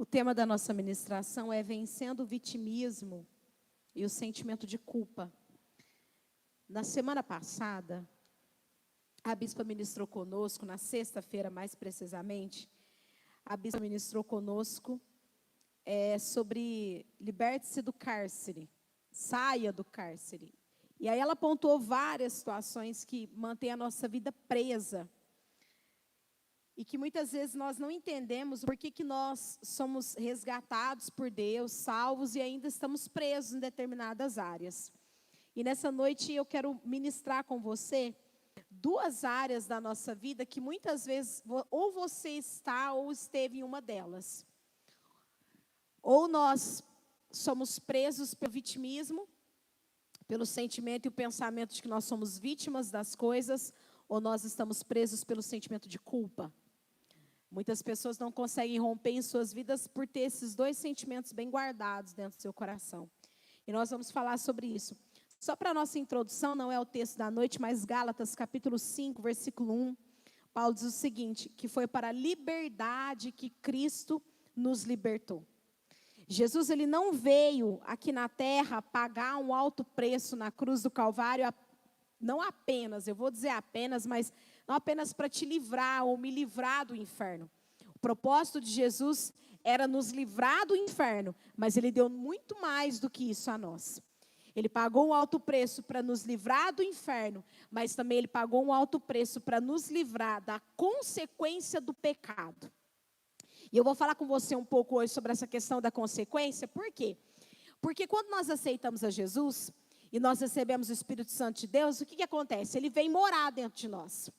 O tema da nossa ministração é vencendo o vitimismo e o sentimento de culpa. Na semana passada, a bispa ministrou conosco, na sexta-feira mais precisamente, a bispa ministrou conosco sobre liberte-se do cárcere, saia do cárcere. E aí ela apontou várias situações que mantêm a nossa vida presa. E que muitas vezes nós não entendemos por que nós somos resgatados por Deus, salvos e ainda estamos presos em determinadas áreas. E nessa noite eu quero ministrar com você duas áreas da nossa vida que muitas vezes ou você está ou esteve em uma delas. Ou nós somos presos pelo vitimismo, pelo sentimento e o pensamento de que nós somos vítimas das coisas, ou nós estamos presos pelo sentimento de culpa. Muitas pessoas não conseguem romper em suas vidas por ter esses dois sentimentos bem guardados dentro do seu coração. E nós vamos falar sobre isso. Só para a nossa introdução, não é o texto da noite, mas Gálatas capítulo 5, versículo 1. Paulo diz o seguinte, que foi para a liberdade que Cristo nos libertou. Jesus, ele não veio aqui na terra pagar um alto preço na cruz do Calvário, não apenas, eu vou dizer apenas, mas não apenas para te livrar ou me livrar do inferno. O propósito de Jesus era nos livrar do inferno, mas ele deu muito mais do que isso a nós. Ele pagou um alto preço para nos livrar do inferno, mas também ele pagou um alto preço para nos livrar da consequência do pecado. E eu vou falar com você um pouco hoje sobre essa questão da consequência, por quê? Porque quando nós aceitamos a Jesus e nós recebemos o Espírito Santo de Deus, o que acontece? Ele vem morar dentro de nós.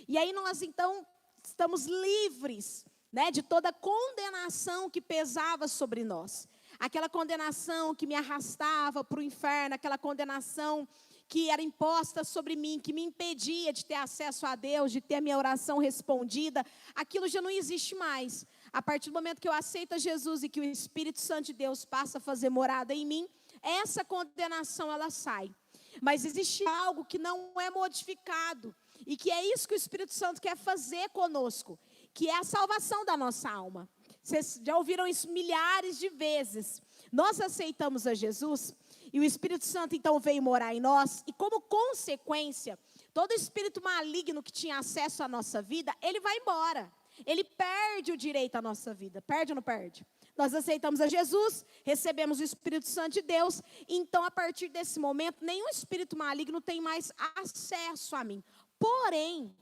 E aí nós, então, estamos livres, de toda condenação que pesava sobre nós. Aquela condenação que me arrastava para o inferno, aquela condenação que era imposta sobre mim, que me impedia de ter acesso a Deus, de ter a minha oração respondida, aquilo já não existe mais. A partir do momento que eu aceito a Jesus e que o Espírito Santo de Deus passa a fazer morada em mim, essa condenação ela sai. Mas existe algo que não é modificado. E que é isso que o Espírito Santo quer fazer conosco, que é a salvação da nossa alma. Vocês já ouviram isso milhares de vezes. Nós aceitamos a Jesus e o Espírito Santo então veio morar em nós. E como consequência, todo espírito maligno que tinha acesso à nossa vida, ele vai embora. Ele perde o direito à nossa vida. Perde ou não perde? Nós aceitamos a Jesus, recebemos o Espírito Santo de Deus. Então, a partir desse momento, nenhum espírito maligno tem mais acesso a mim. Porém,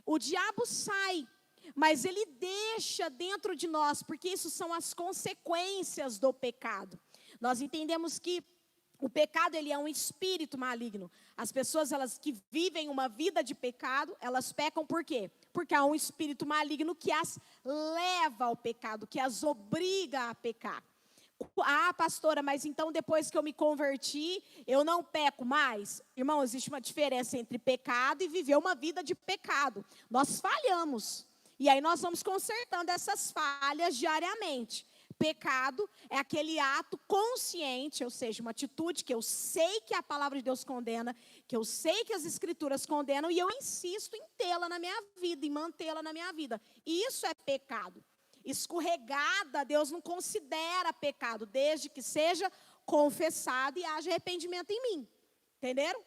o diabo sai, mas ele deixa dentro de nós, porque isso são as consequências do pecado. Nós entendemos que o pecado ele é um espírito maligno. As pessoas elas que vivem uma vida de pecado, elas pecam por quê? Porque há um espírito maligno que as leva ao pecado, que as obriga a pecar. Ah, pastora, mas então depois que eu me converti, eu não peco mais? Irmão, existe uma diferença entre pecado e viver uma vida de pecado. Nós falhamos. E aí nós vamos consertando essas falhas diariamente. Pecado é aquele ato consciente, ou seja, uma atitude que eu sei que a palavra de Deus condena, que eu sei que as escrituras condenam, e eu insisto em tê-la na minha vida, em mantê-la na minha vida. Isso é pecado. Escorregada, Deus não considera pecado, desde que seja confessado e haja arrependimento em mim. Entenderam?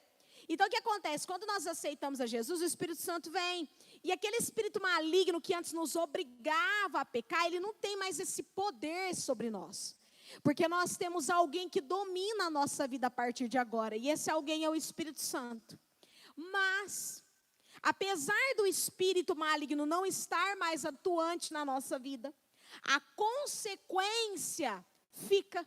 Então o que acontece? Quando nós aceitamos a Jesus, o Espírito Santo vem. E aquele espírito maligno que antes nos obrigava a pecar, ele não tem mais esse poder sobre nós. Porque nós temos alguém que domina a nossa vida a partir de agora. E esse alguém é o Espírito Santo. Mas, apesar do espírito maligno não estar mais atuante na nossa vida, a consequência fica.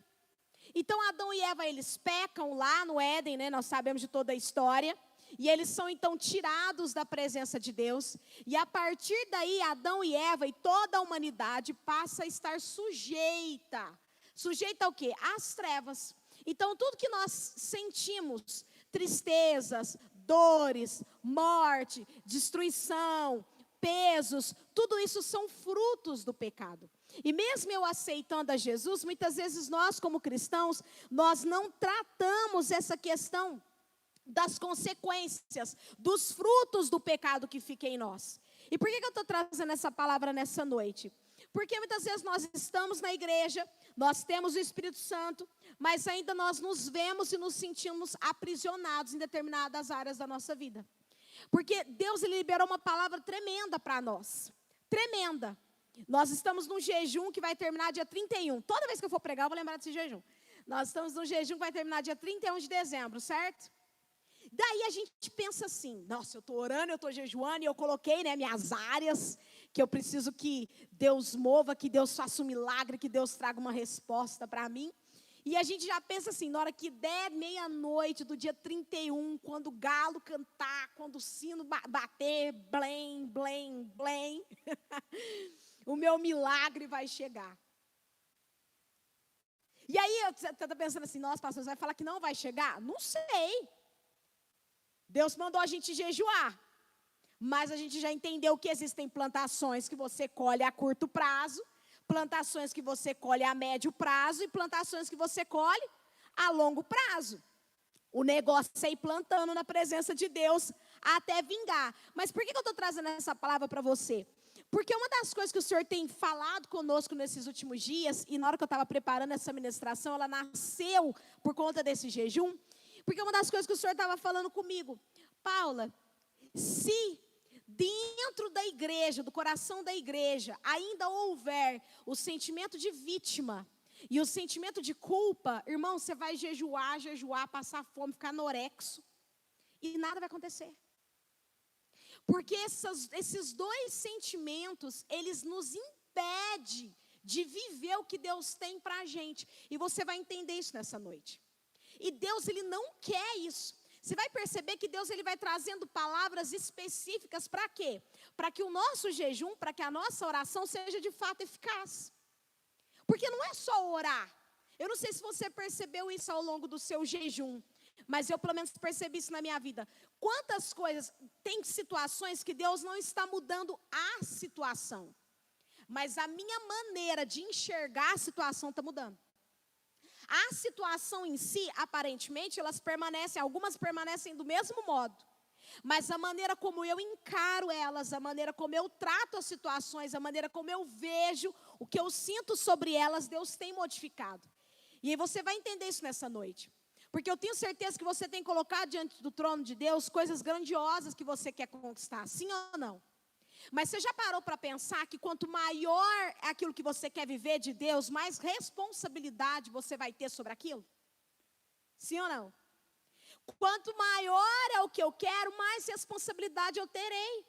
Então Adão e Eva, eles pecam lá no Éden, nós sabemos de toda a história. E eles são então tirados da presença de Deus. E a partir daí Adão e Eva e toda a humanidade passa a estar sujeita. Sujeita ao quê? Às trevas. Então tudo que nós sentimos, tristezas, dores, morte, destruição, pesos, tudo isso são frutos do pecado. E mesmo eu aceitando a Jesus, muitas vezes nós como cristãos, nós não tratamos essa questão das consequências, dos frutos do pecado que fica em nós. E por que eu estou trazendo essa palavra nessa noite? Porque muitas vezes nós estamos na igreja, nós temos o Espírito Santo, mas ainda nós nos vemos e nos sentimos aprisionados em determinadas áreas da nossa vida. Porque Deus, ele liberou uma palavra tremenda para nós. Tremenda. Nós estamos num jejum que vai terminar dia 31. Toda vez que eu for pregar, eu vou lembrar desse jejum. Nós estamos num jejum que vai terminar dia 31 de dezembro, certo? Daí a gente pensa assim, nossa, eu estou orando, eu estou jejuando, e eu coloquei, né, minhas áreas, que eu preciso que Deus mova, que Deus faça um milagre, que Deus traga uma resposta para mim. E a gente já pensa assim, na hora que der meia-noite do dia 31, quando o galo cantar, quando o sino bater, blém, blém, blém, o meu milagre vai chegar. E aí você está pensando assim, nossa, pastor, você vai falar que não vai chegar? Não sei. Deus mandou a gente jejuar, mas a gente já entendeu que existem plantações que você colhe a curto prazo, plantações que você colhe a médio prazo e plantações que você colhe a longo prazo. O negócio é ir plantando na presença de Deus até vingar. Mas por que eu estou trazendo essa palavra para você? Porque uma das coisas que o Senhor tem falado conosco nesses últimos dias, e na hora que eu estava preparando essa ministração, ela nasceu por conta desse jejum. Porque uma das coisas que o Senhor estava falando comigo, Paula, se dentro da igreja, do coração da igreja, ainda houver o sentimento de vítima e o sentimento de culpa, irmão, você vai jejuar, passar fome, ficar anorexo e nada vai acontecer. Porque esses dois sentimentos, eles nos impedem de viver o que Deus tem para a gente. E você vai entender isso nessa noite. E Deus, ele não quer isso. Você vai perceber que Deus, ele vai trazendo palavras específicas para quê? Para que o nosso jejum, para que a nossa oração seja de fato eficaz. Porque não é só orar. Eu não sei se você percebeu isso ao longo do seu jejum, mas eu pelo menos percebi isso na minha vida. Quantas coisas, tem situações que Deus não está mudando a situação, mas a minha maneira de enxergar a situação está mudando. A situação em si, aparentemente, algumas permanecem do mesmo modo. Mas a maneira como eu encaro elas, a maneira como eu trato as situações, a maneira como eu vejo, o que eu sinto sobre elas, Deus tem modificado. E aí você vai entender isso nessa noite. Porque eu tenho certeza que você tem colocado diante do trono de Deus coisas grandiosas que você quer conquistar, sim ou não? Mas você já parou para pensar que quanto maior é aquilo que você quer viver de Deus, mais responsabilidade você vai ter sobre aquilo? Sim ou não? Quanto maior é o que eu quero, mais responsabilidade eu terei.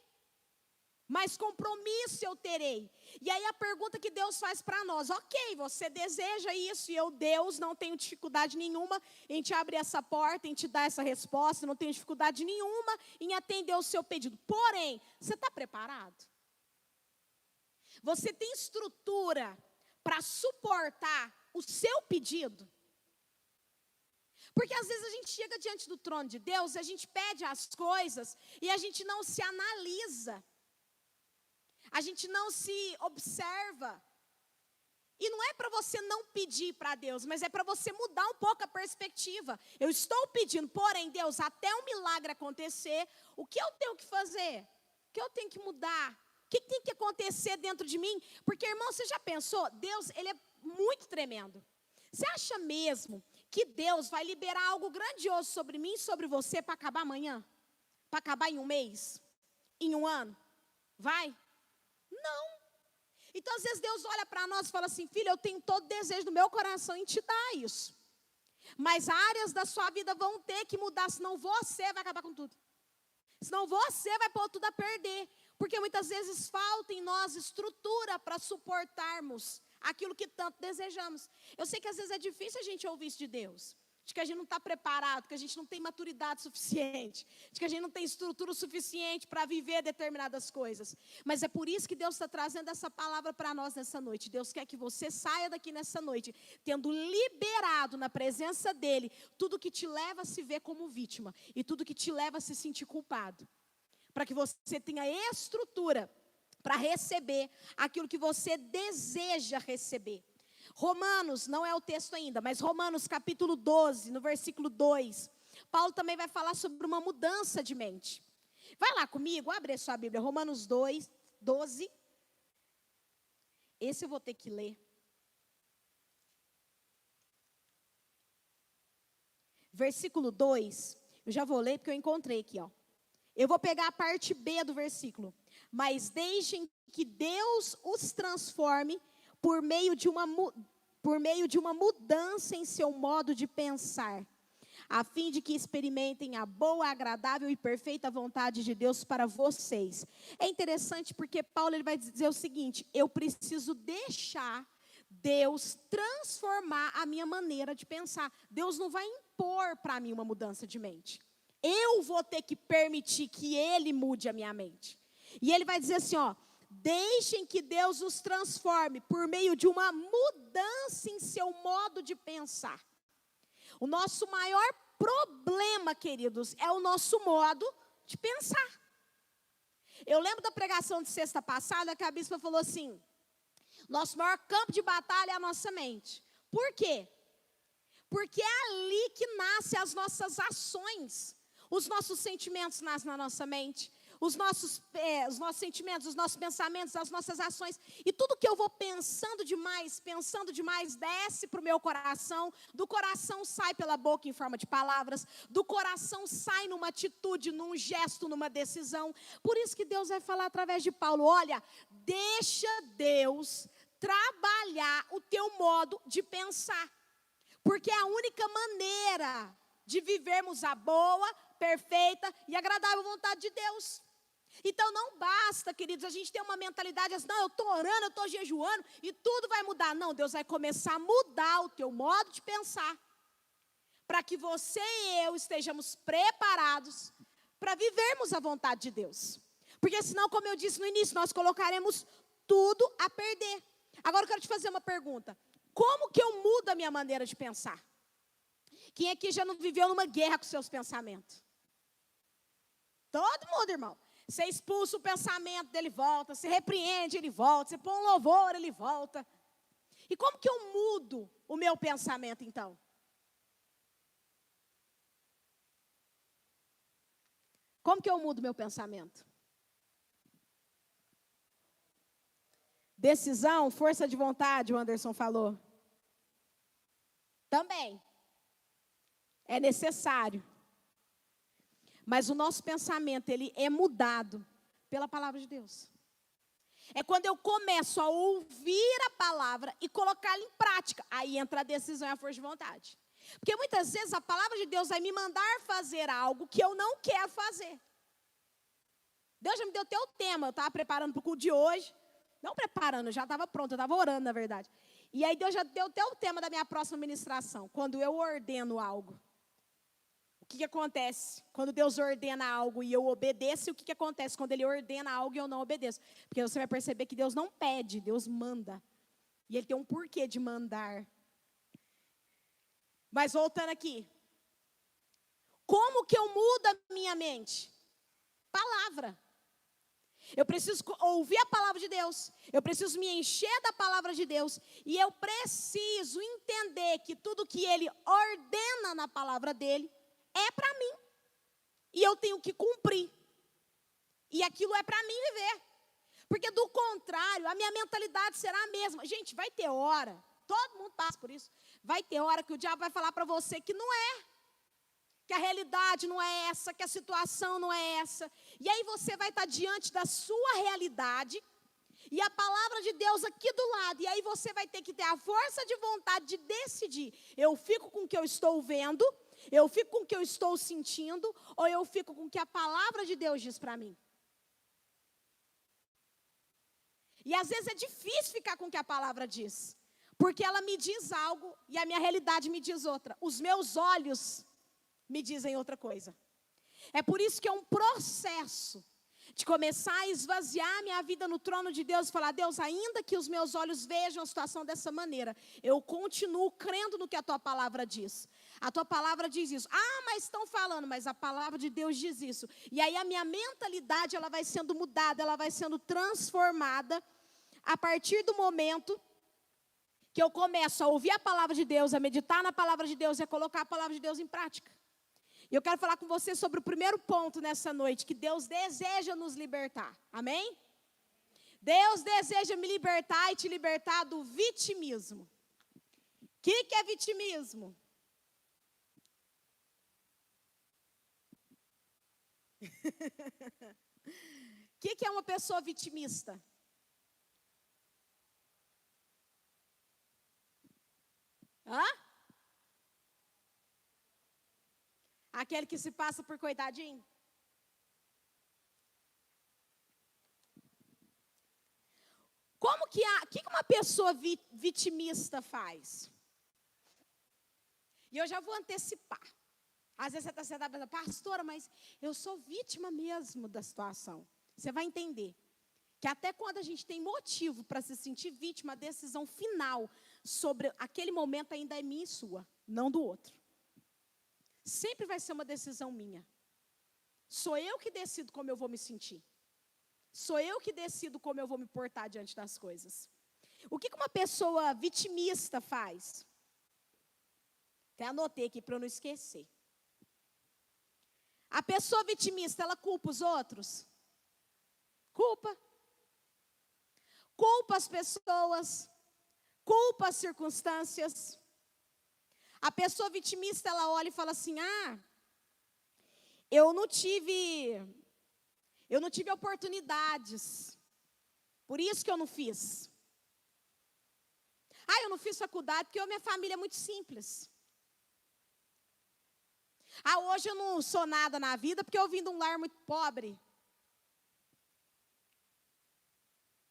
Mais compromisso eu terei. E aí a pergunta que Deus faz para nós, ok, você deseja isso, e eu, Deus, não tenho dificuldade nenhuma em te abrir essa porta, em te dar essa resposta, não tenho dificuldade nenhuma em atender o seu pedido. Porém, você está preparado? Você tem estrutura para suportar o seu pedido? Porque às vezes a gente chega diante do trono de Deus, a gente pede as coisas e a gente não se analisa. A gente não se observa. E não é para você não pedir para Deus, mas é para você mudar um pouco a perspectiva. Eu estou pedindo, porém, Deus, até o milagre acontecer, o que eu tenho que fazer? O que eu tenho que mudar? O que tem que acontecer dentro de mim? Porque, irmão, você já pensou? Deus, ele é muito tremendo. Você acha mesmo que Deus vai liberar algo grandioso sobre mim e sobre você para acabar amanhã? Para acabar em um mês? Em um ano? Vai? Não. Então às vezes Deus olha para nós e fala assim, filho, eu tenho todo desejo do meu coração em te dar isso, mas áreas da sua vida vão ter que mudar, senão você vai acabar com tudo, senão você vai pôr tudo a perder, porque muitas vezes falta em nós estrutura para suportarmos aquilo que tanto desejamos. Eu sei que às vezes é difícil a gente ouvir isso de Deus, de que a gente não está preparado, que a gente não tem maturidade suficiente, de que a gente não tem estrutura suficiente para viver determinadas coisas. Mas é por isso que Deus está trazendo essa palavra para nós nessa noite. Deus quer que você saia daqui nessa noite, tendo liberado na presença dEle, tudo que te leva a se ver como vítima, e tudo que te leva a se sentir culpado. Para que você tenha estrutura para receber aquilo que você deseja receber. Romanos, não é o texto ainda, mas Romanos capítulo 12, no versículo 2, Paulo também vai falar sobre uma mudança de mente. Vai lá comigo, abre a sua Bíblia, Romanos 2, 12. Esse eu vou ter que ler. Versículo 2, eu já vou ler porque eu encontrei aqui, ó. Eu vou pegar a parte B do versículo. Mas deixem que Deus os transforme por meio de uma mudança em seu modo de pensar, a fim de que experimentem a boa, agradável e perfeita vontade de Deus para vocês. É interessante porque Paulo ele vai dizer o seguinte: eu preciso deixar Deus transformar a minha maneira de pensar. Deus não vai impor para mim uma mudança de mente. Eu vou ter que permitir que Ele mude a minha mente. E Ele vai dizer assim, ó: deixem que Deus os transforme por meio de uma mudança em seu modo de pensar. O nosso maior problema, queridos, é o nosso modo de pensar. Eu lembro da pregação de sexta passada que a bispa falou assim: nosso maior campo de batalha é a nossa mente. Por quê? Porque é ali que nascem as nossas ações. Os nossos sentimentos nascem na nossa mente. Os nossos sentimentos, os nossos pensamentos, as nossas ações. E tudo que eu vou pensando demais, desce para o meu coração. Do coração sai pela boca em forma de palavras. Do coração sai numa atitude, num gesto, numa decisão. Por isso que Deus vai falar através de Paulo: olha, deixa Deus trabalhar o teu modo de pensar. Porque é a única maneira de vivermos a boa, perfeita e agradável vontade de Deus. Então não basta, queridos, a gente ter uma mentalidade assim: não, eu estou orando, eu estou jejuando e tudo vai mudar. Não, Deus vai começar a mudar o teu modo de pensar, para que você e eu estejamos preparados para vivermos a vontade de Deus. Porque senão, como eu disse no início, nós colocaremos tudo a perder. Agora eu quero te fazer uma pergunta: como que eu mudo a minha maneira de pensar? Quem aqui já não viveu numa guerra com seus pensamentos? Todo mundo, irmão. Você expulsa o pensamento dele, volta. Você repreende, ele volta. Você põe um louvor, ele volta. E como que eu mudo o meu pensamento, então? Como que eu mudo o meu pensamento? Decisão, força de vontade, o Anderson falou. Também. É necessário. Mas o nosso pensamento, ele é mudado pela palavra de Deus. É quando eu começo a ouvir a palavra e colocá-la em prática. Aí entra a decisão e a força de vontade. Porque muitas vezes a palavra de Deus vai me mandar fazer algo que eu não quero fazer. Deus já me deu até o tema. Eu estava preparando para o culto de hoje. Não preparando, eu já estava pronta, eu estava orando, na verdade. E aí Deus já deu até o tema da minha próxima ministração. Quando eu ordeno algo. O que acontece quando Deus ordena algo e eu obedeço? E o que acontece quando Ele ordena algo e eu não obedeço? Porque você vai perceber que Deus não pede, Deus manda. E Ele tem um porquê de mandar. Mas voltando aqui. Como que eu mudo a minha mente? Palavra. Eu preciso ouvir a palavra de Deus. Eu preciso me encher da palavra de Deus. E eu preciso entender que tudo que Ele ordena na palavra dEle é para mim. E eu tenho que cumprir. E aquilo é para mim viver. Porque do contrário, a minha mentalidade será a mesma. Gente, vai ter hora. Todo mundo passa por isso. Vai ter hora que o diabo vai falar para você que não é. Que a realidade não é essa, que a situação não é essa. E aí você vai estar diante da sua realidade e a palavra de Deus aqui do lado. E aí você vai ter que ter a força de vontade de decidir: eu fico com o que eu estou vendo, eu fico com o que eu estou sentindo, ou eu fico com o que a palavra de Deus diz para mim. E às vezes é difícil ficar com o que a palavra diz, porque ela me diz algo e a minha realidade me diz outra. Os meus olhos me dizem outra coisa. É por isso que é um processo de começar a esvaziar minha vida no trono de Deus e falar: Deus, ainda que os meus olhos vejam a situação dessa maneira, eu continuo crendo no que a tua palavra diz. A tua palavra diz isso. Ah, mas estão falando, mas a palavra de Deus diz isso. E aí a minha mentalidade, ela vai sendo mudada, ela vai sendo transformada a partir do momento que eu começo a ouvir a palavra de Deus, a meditar na palavra de Deus e a colocar a palavra de Deus em prática. E eu quero falar com você sobre o primeiro ponto nessa noite, que Deus deseja nos libertar. Amém? Deus deseja me libertar e te libertar do vitimismo. O que é vitimismo? O que é uma pessoa vitimista? Hã? Aquele que se passa por coitadinho? Como que uma pessoa vitimista faz? E eu já vou antecipar. Às vezes você está sentada e pensa, pastora, mas eu sou vítima mesmo da situação. Você vai entender que até quando a gente tem motivo para se sentir vítima, a decisão final sobre aquele momento ainda é minha e sua, não do outro. Sempre vai ser uma decisão minha. Sou eu que decido como eu vou me sentir. Sou eu que decido como eu vou me portar diante das coisas. O que uma pessoa vitimista faz? Até anotei aqui para eu não esquecer. A pessoa vitimista, ela culpa os outros? Culpa. Culpa as pessoas. Culpa as circunstâncias. A pessoa vitimista, ela olha e fala assim, eu não tive oportunidades, por isso que eu não fiz. Eu não fiz faculdade porque a minha família é muito simples. Hoje eu não sou nada na vida porque eu vim de um lar muito pobre.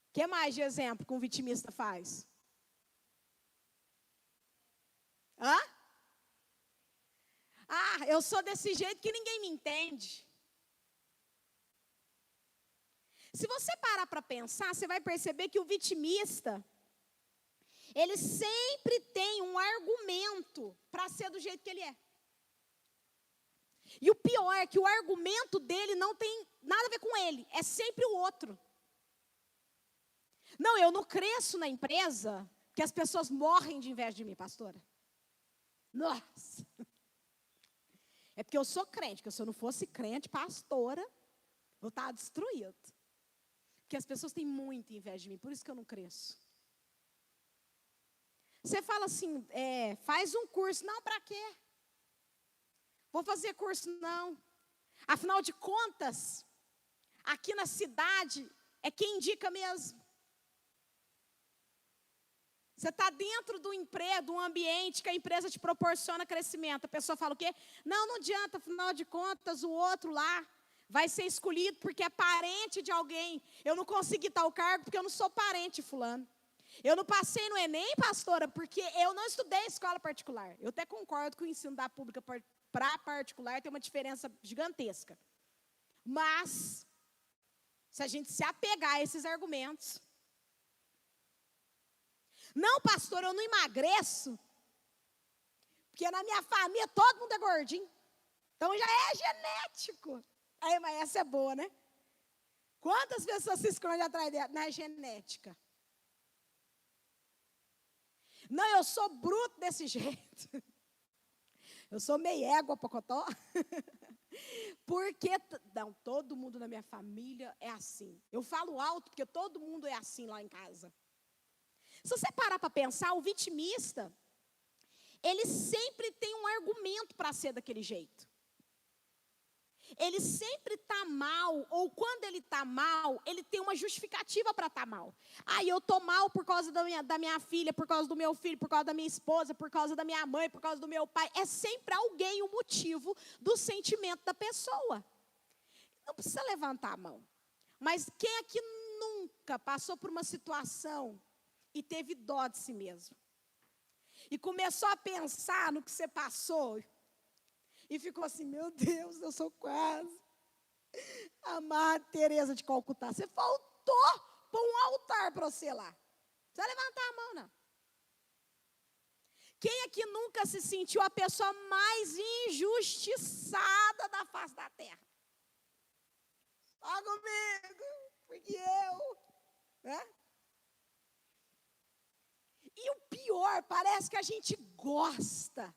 O que mais de exemplo que um vitimista faz? Eu sou desse jeito que ninguém me entende. Se você parar para pensar, você vai perceber que o vitimista, ele sempre tem um argumento para ser do jeito que ele é. E o pior é que o argumento dele não tem nada a ver com ele, é sempre o outro. Não, eu não cresço na empresa que as pessoas morrem de inveja de mim, pastora. Nossa. É porque eu sou crente, que se eu não fosse crente, pastora, eu estava destruído. Porque as pessoas têm muita inveja de mim, por isso que eu não cresço. Você fala assim, faz um curso. Não, para quê? Vou fazer curso, não. Afinal de contas, aqui na cidade, é quem indica mesmo. Você está dentro do emprego, do ambiente que a empresa te proporciona crescimento. A pessoa fala o quê? Não adianta, afinal de contas, o outro lá vai ser escolhido porque é parente de alguém. Eu não consegui tal cargo porque eu não sou parente fulano. Eu não passei no Enem, pastora, porque eu não estudei em escola particular. Eu até concordo que o ensino da pública para particular tem uma diferença gigantesca. Mas, se a gente se apegar a esses argumentos... Não, pastor, eu não emagreço, porque na minha família todo mundo é gordinho. Então já é genético. Mas essa é boa, né? Quantas pessoas se escondem atrás dela? Na genética. Não, eu sou bruto desse jeito. Eu sou meio égua, pocotó. Porque, não, todo mundo na minha família é assim. Eu falo alto porque todo mundo é assim lá em casa. Se você parar para pensar, o vitimista, ele sempre tem um argumento para ser daquele jeito. Ele sempre está mal, ou quando ele está mal, ele tem uma justificativa para estar mal. Eu estou mal por causa da minha filha, por causa do meu filho, por causa da minha esposa, por causa da minha mãe, por causa do meu pai. É sempre alguém o motivo do sentimento da pessoa. Não precisa levantar a mão. Mas quem aqui nunca passou por uma situação e teve dó de si mesmo? E começou a pensar no que você passou. E ficou assim, meu Deus, eu sou quase a Madre Teresa de Calcutá. Você faltou pôr um altar para você lá. Não precisa levantar a mão, não. Quem aqui nunca se sentiu a pessoa mais injustiçada da face da terra? Só comigo, porque eu... né? E o pior, parece que a gente gosta.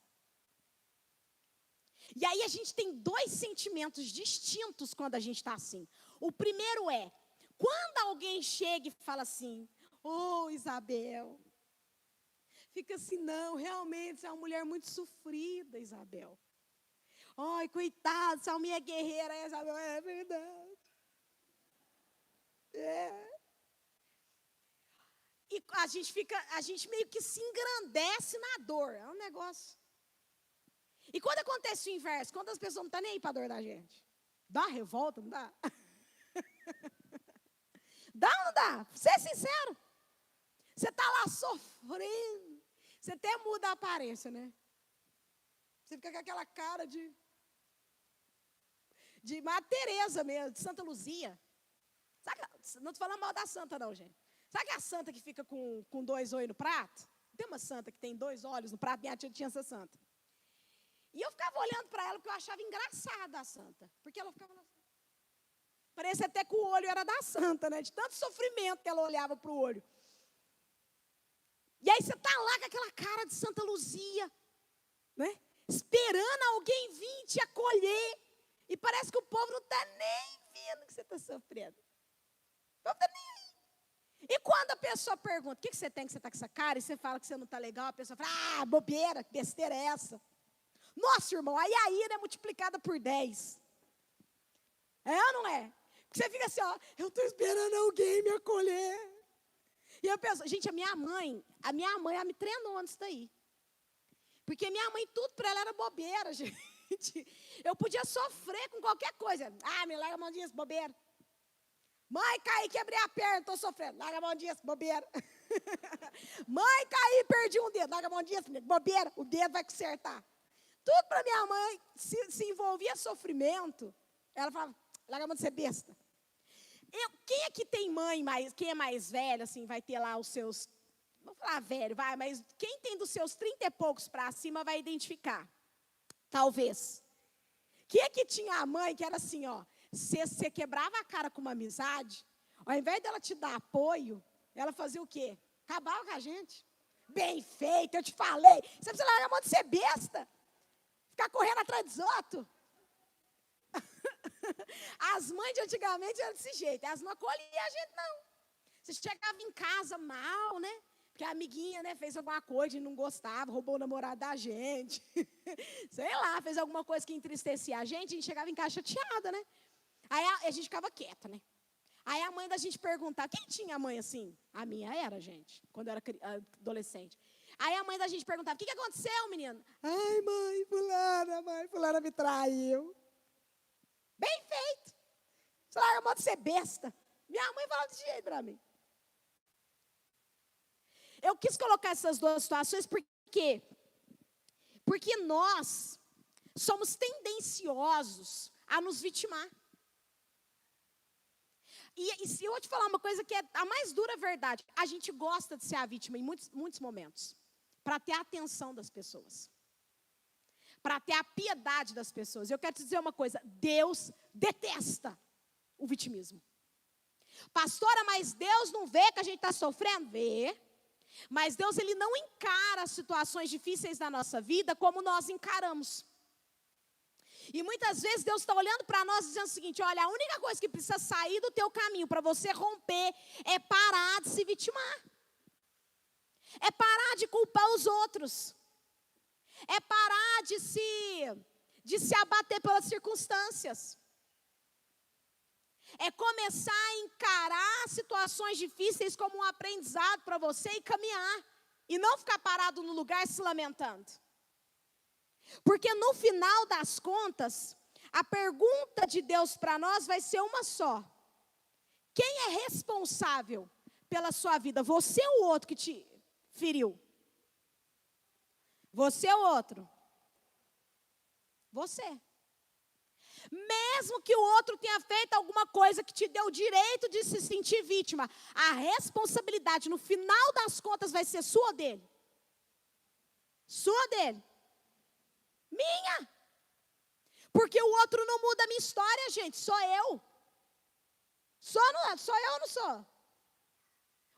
E aí a gente tem dois sentimentos distintos quando a gente está assim. O primeiro é, quando alguém chega e fala assim, Isabel, fica assim, não, realmente, você é uma mulher muito sofrida, Isabel. Ai, coitado, você é uma minha guerreira, Isabel, é verdade. E a gente meio que se engrandece na dor, é um negócio. E quando acontece o inverso, quando as pessoas não estão nem aí para a dor da gente, dá uma revolta, não dá? Dá ou não dá? Ser sincero. Você está lá sofrendo, você até muda a aparência, né? Você fica com aquela cara de Madre Teresa mesmo, de Santa Luzia. Sabe, não estou falando mal da santa não, gente. Sabe que a santa que fica com 2 olhos no prato? Tem uma santa que tem 2 olhos no prato, minha tia tinha essa santa. E eu ficava olhando para ela porque eu achava engraçada a santa. Porque ela ficava assim. Parecia até que o olho era da santa, né? De tanto sofrimento que ela olhava para o olho. E aí você está lá com aquela cara de Santa Luzia, né? Esperando alguém vir te acolher. E parece que o povo não está nem vendo que você está sofrendo. Não está nem aí. E quando a pessoa pergunta, o que você tem que você está com essa cara? E você fala que você não está legal, a pessoa fala, bobeira, que besteira é essa? Nossa, irmão, aí a ira é multiplicada por 10. É ou não é? Porque você fica assim, eu estou esperando alguém me acolher. E eu penso, gente, a minha mãe, ela me treinou nisso daí. Porque minha mãe, tudo para ela era bobeira, gente. Eu podia sofrer com qualquer coisa. Me larga a mão disso, bobeira. Mãe, caí, quebrei a perna, estou sofrendo. Larga a mão disso, bobeira. Mãe, caí, perdi um dedo. Larga a mão disso, bobeira. O dedo vai consertar. Tudo para minha mãe, se envolvia sofrimento, ela falava, larga a mão de ser besta. Quem é que tem mãe, quem é mais velho, assim, vai ter lá os seus, vou falar velho, mas quem tem dos seus 30 e poucos para cima vai identificar. Talvez. Quem é que tinha a mãe que era assim, você quebrava a cara com uma amizade, ao invés dela te dar apoio, ela fazia o quê? Acabava com a gente. Bem feito, eu te falei. Você precisa largar a mão de ser besta. Ficar correndo atrás dos outros. As mães de antigamente eram desse jeito. Elas não acolhiam a gente, não. Você chegava em casa mal, né? Porque a amiguinha, né, fez alguma coisa e não gostava, roubou o namorado da gente. Sei lá, fez alguma coisa que entristecia a gente chegava em casa chateada, né? Aí a gente ficava quieta, né? Aí a mãe da gente perguntava, quem tinha mãe assim? A minha era, gente, quando eu era adolescente. Aí a mãe da gente perguntava, o que aconteceu, menino? Ai, mãe, fulana me traiu. Bem feito. Você larga a mão de ser besta. Minha mãe falava desse jeito para mim. Eu quis colocar essas duas situações porque nós somos tendenciosos a nos vitimar. E se eu vou te falar uma coisa que é a mais dura verdade, a gente gosta de ser a vítima em muitos momentos, para ter a atenção das pessoas, para ter a piedade das pessoas. Eu quero te dizer uma coisa, Deus detesta o vitimismo. Pastora, mas Deus não vê que a gente está sofrendo? Vê. Mas Deus, Ele não encara as situações difíceis da nossa vida como nós encaramos. E muitas vezes Deus está olhando para nós dizendo o seguinte, olha, a única coisa que precisa sair do teu caminho para você romper é parar de se vitimar. É parar de culpar os outros. É parar de se abater pelas circunstâncias. É começar a encarar situações difíceis como um aprendizado para você e caminhar. E não ficar parado no lugar se lamentando. Porque no final das contas, a pergunta de Deus para nós vai ser uma só. Quem é responsável pela sua vida? Você ou o outro que te feriu? Você ou outro? Você. Mesmo que o outro tenha feito alguma coisa que te deu o direito de se sentir vítima, a responsabilidade no final das contas vai ser sua ou dele? Sua ou dele? Minha. Porque o outro não muda a minha história, gente, sou eu. Sou eu ou não sou?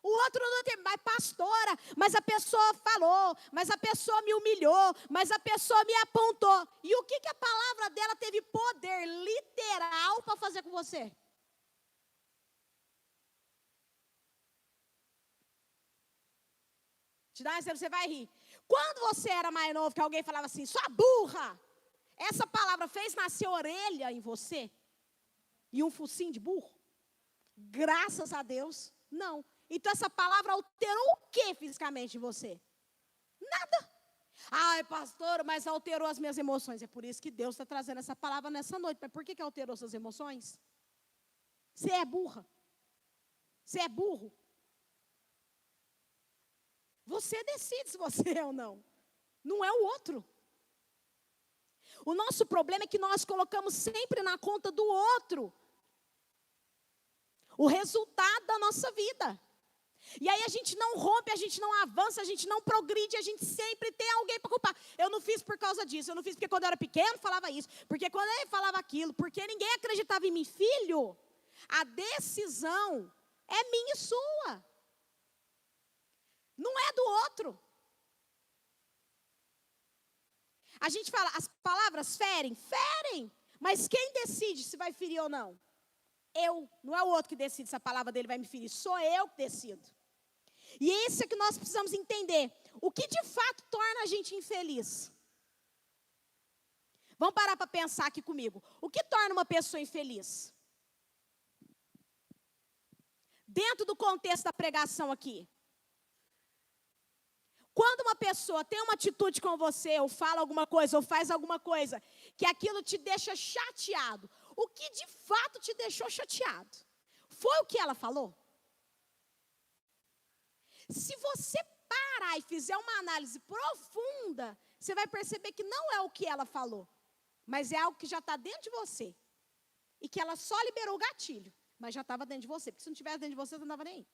O outro não tem, mas pastora, mas a pessoa falou, mas a pessoa me humilhou, mas a pessoa me apontou. E o que a palavra dela teve poder literal para fazer com você? te dar um exemplo, você vai rir. Quando você era mais novo, que alguém falava assim, sua burra, essa palavra fez nascer orelha em você? E um focinho de burro? Graças a Deus, não. Então essa palavra alterou o que fisicamente em você? Nada. Ai, pastor, mas alterou as minhas emoções. É por isso que Deus está trazendo essa palavra nessa noite. Mas por que alterou suas emoções? Você é burra. Você é burro. Você decide se você é ou não. Não é o outro. O nosso problema é que nós colocamos sempre na conta do outro o resultado da nossa vida. E aí a gente não rompe, a gente não avança, a gente não progride, a gente sempre tem alguém para culpar. Eu não fiz por causa disso, eu não fiz porque quando eu era pequeno falava isso, porque quando ele falava aquilo, porque ninguém acreditava em mim. Filho, a decisão é minha e sua. Não é do outro. A gente fala, as palavras ferem, ferem. Mas quem decide se vai ferir ou não? Eu, não é o outro que decide se a palavra dele vai me ferir, sou eu que decido. E isso é que nós precisamos entender. O que de fato torna a gente infeliz? Vamos parar para pensar aqui comigo. O que torna uma pessoa infeliz? Dentro do contexto da pregação aqui. Quando uma pessoa tem uma atitude com você, ou fala alguma coisa, ou faz alguma coisa, que aquilo te deixa chateado. O que de fato te deixou chateado? Foi o que ela falou? Se você parar e fizer uma análise profunda, você vai perceber que não é o que ela falou, mas é algo que já está dentro de você. E que ela só liberou o gatilho, mas já estava dentro de você. Porque se não tivesse dentro de você, você não estava nem aí.